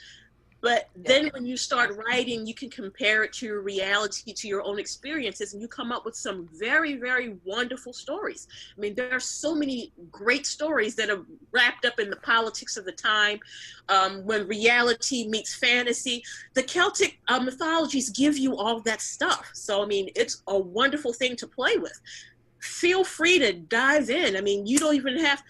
but then when you start writing, you can compare it to reality, to your own experiences, and you come up with some very, very wonderful stories. I mean, there are so many great stories that are wrapped up in the politics of the time, when reality meets fantasy. The Celtic mythologies give you all that stuff. So, I mean, it's a wonderful thing to play with. Feel free to dive in. I mean, you don't even have...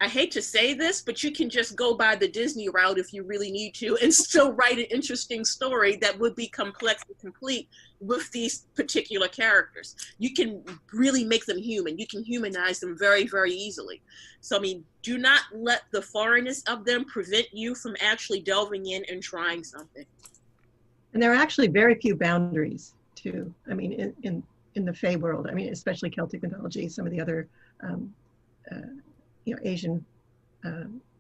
I hate to say this, but you can just go by the Disney route if you really need to and still write an interesting story that would be complex and complete with these particular characters. You can really make them human. You can humanize them very, very easily. So, I mean, do not let the foreignness of them prevent you from actually delving in and trying something. And there are actually very few boundaries, too. I mean, in the Fae world, I mean, especially Celtic mythology, some of the other Asian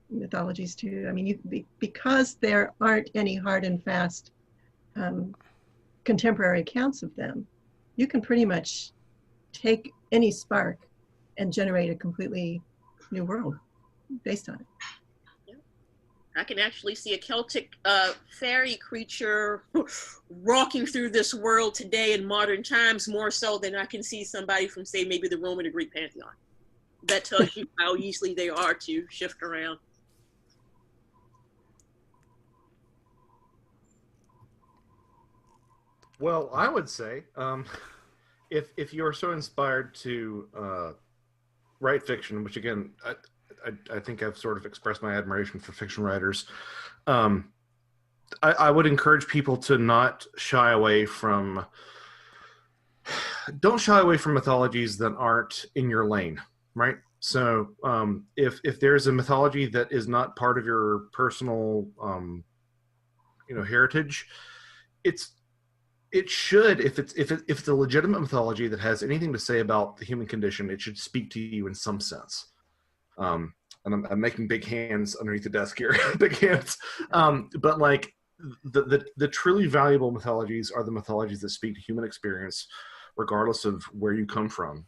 mythologies too. I mean, because there aren't any hard and fast contemporary accounts of them, you can pretty much take any spark and generate a completely new world based on it. Yeah. I can actually see a Celtic fairy creature walking through this world today in modern times more so than I can see somebody from, say, maybe the Roman or Greek pantheon. That tells you how easily they are to shift around. Well, I would say, if you're so inspired to write fiction, which again, I think I've sort of expressed my admiration for fiction writers, I would encourage people to not shy away from, don't shy away from mythologies that aren't in your lane. Right. So if there's a mythology that is not part of your personal, heritage, it should, if it's a legitimate mythology that has anything to say about the human condition, it should speak to you in some sense. And I'm making big hands underneath the desk here, big hands. But like the truly valuable mythologies are the mythologies that speak to human experience, regardless of where you come from.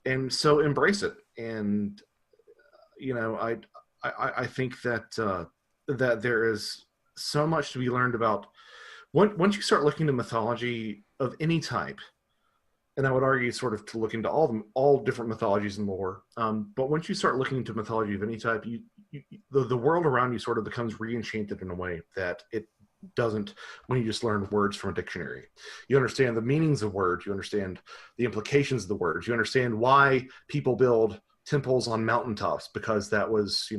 And so embrace it. And, I think that that there is so much to be learned about. Once you start looking to mythology of any type, and I would argue sort of to look into all different mythologies and lore, but once you start looking into mythology of any type, the world around you sort of becomes re-enchanted in a way that it doesn't when you just learn words from a dictionary. You understand the meanings of words, you understand the implications of the words, you understand why people build temples on mountaintops, because that was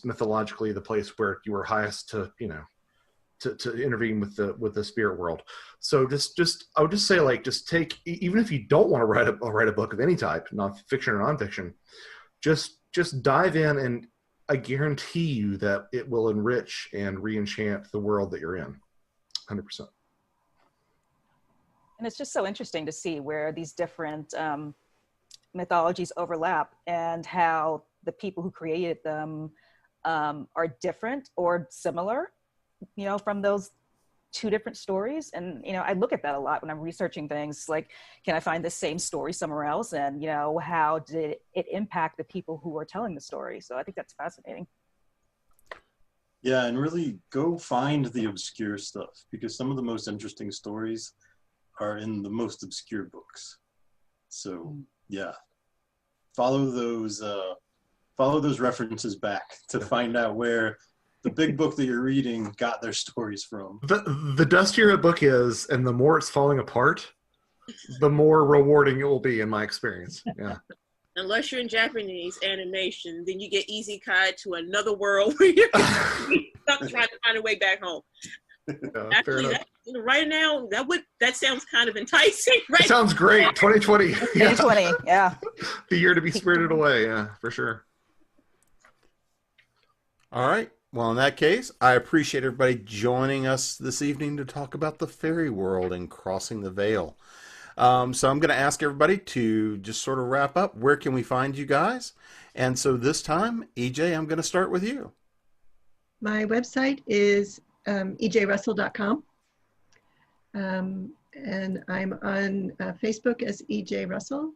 mythologically the place where you were highest to intervene with the spirit world. So I would just say, like, just take, even if you don't want to write a book of any type, fiction or nonfiction, just dive in, and I guarantee you that it will enrich and re-enchant the world that you're in, 100%. And it's just so interesting to see where these different mythologies overlap and how the people who created them are different or similar, from those two different stories. And, I look at that a lot when I'm researching things, like, can I find the same story somewhere else? And, how did it impact the people who are telling the story? So I think that's fascinating. Yeah, and really go find the obscure stuff, because some of the most interesting stories are in the most obscure books. So yeah, follow those references back to find out where the big book that you're reading got their stories from. The dustier a book is, and the more it's falling apart, the more rewarding it will be in my experience. Yeah. Unless you're in Japanese animation, then you get easy kai to another world where you're stuck trying to find a way back home. Actually, right now, that sounds kind of enticing. Right? It sounds great. 2020. 2020, yeah. The year to be spirited away. Yeah, for sure. All right. Well, in that case, I appreciate everybody joining us this evening to talk about the fairy world and crossing the veil. So I'm going to ask everybody to just sort of wrap up. Where can we find you guys? And so this time, EJ, I'm going to start with you. My website is ejrussell.com. And I'm on Facebook as EJ Russell.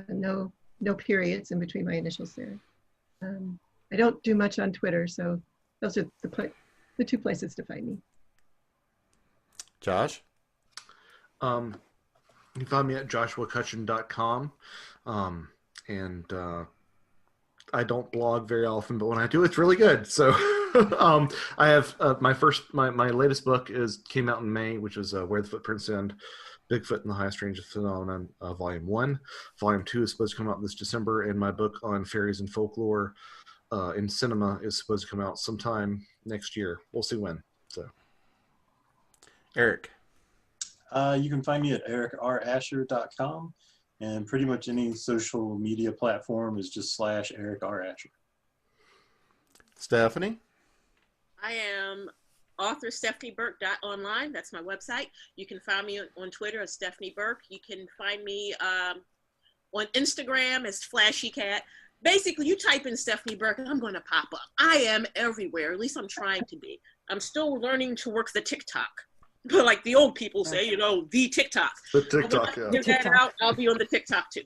No periods in between my initials there. I don't do much on Twitter, so those are the two places to find me. Josh? You can find me at joshuacutchin.com. And I don't blog very often, but when I do, it's really good. So I have my latest book came out in May, which is Where the Footprints End, Bigfoot and the Highest Range of Phenomenon, Volume 1. Volume 2 is supposed to come out this December, and my book on fairies and folklore in cinema is supposed to come out sometime next year. We'll see when. So, Eric? You can find me at ericarasher.com, and pretty much any social media platform is just /EricRAsher. Stephanie? I am author Stephanie Burke .online. That's my website. You can find me on Twitter as Stephanie Burke. You can find me on Instagram as Flashy Cat. Basically, you type in Stephanie Burke and I'm going to pop up. I am everywhere. At least I'm trying to be. I'm still learning to work the TikTok. But like the old people say, the TikTok. The TikTok, yeah. Get that out. I'll be on the TikTok too.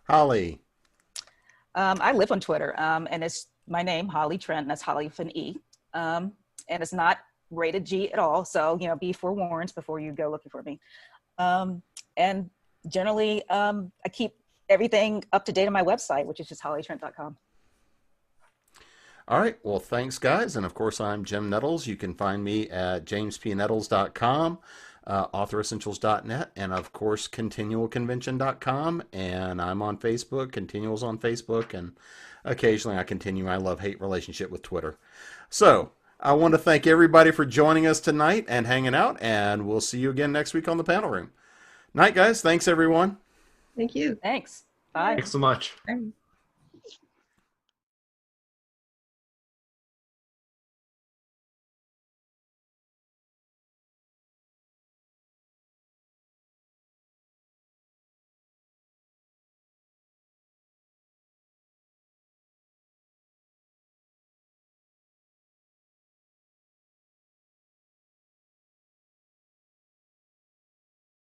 Holley? I live on Twitter, and it's my name, Holley Trent, and that's Holley with an E. And it's not rated G at all, so be forewarned before you go looking for me. And generally, I keep everything up to date on my website, which is just holleytrent.com. All right. Well, thanks, guys. And of course, I'm Jim Nettles. You can find me at jamespnettles.com, authoressentials.net, and of course, continualconvention.com. And I'm on Facebook. Continual's on Facebook. And occasionally I continue my love-hate relationship with Twitter. So I want to thank everybody for joining us tonight and hanging out. And we'll see you again next week on the panel room. Night, guys. Thanks, everyone. Thank you. Thanks. Bye. Thanks so much. Bye.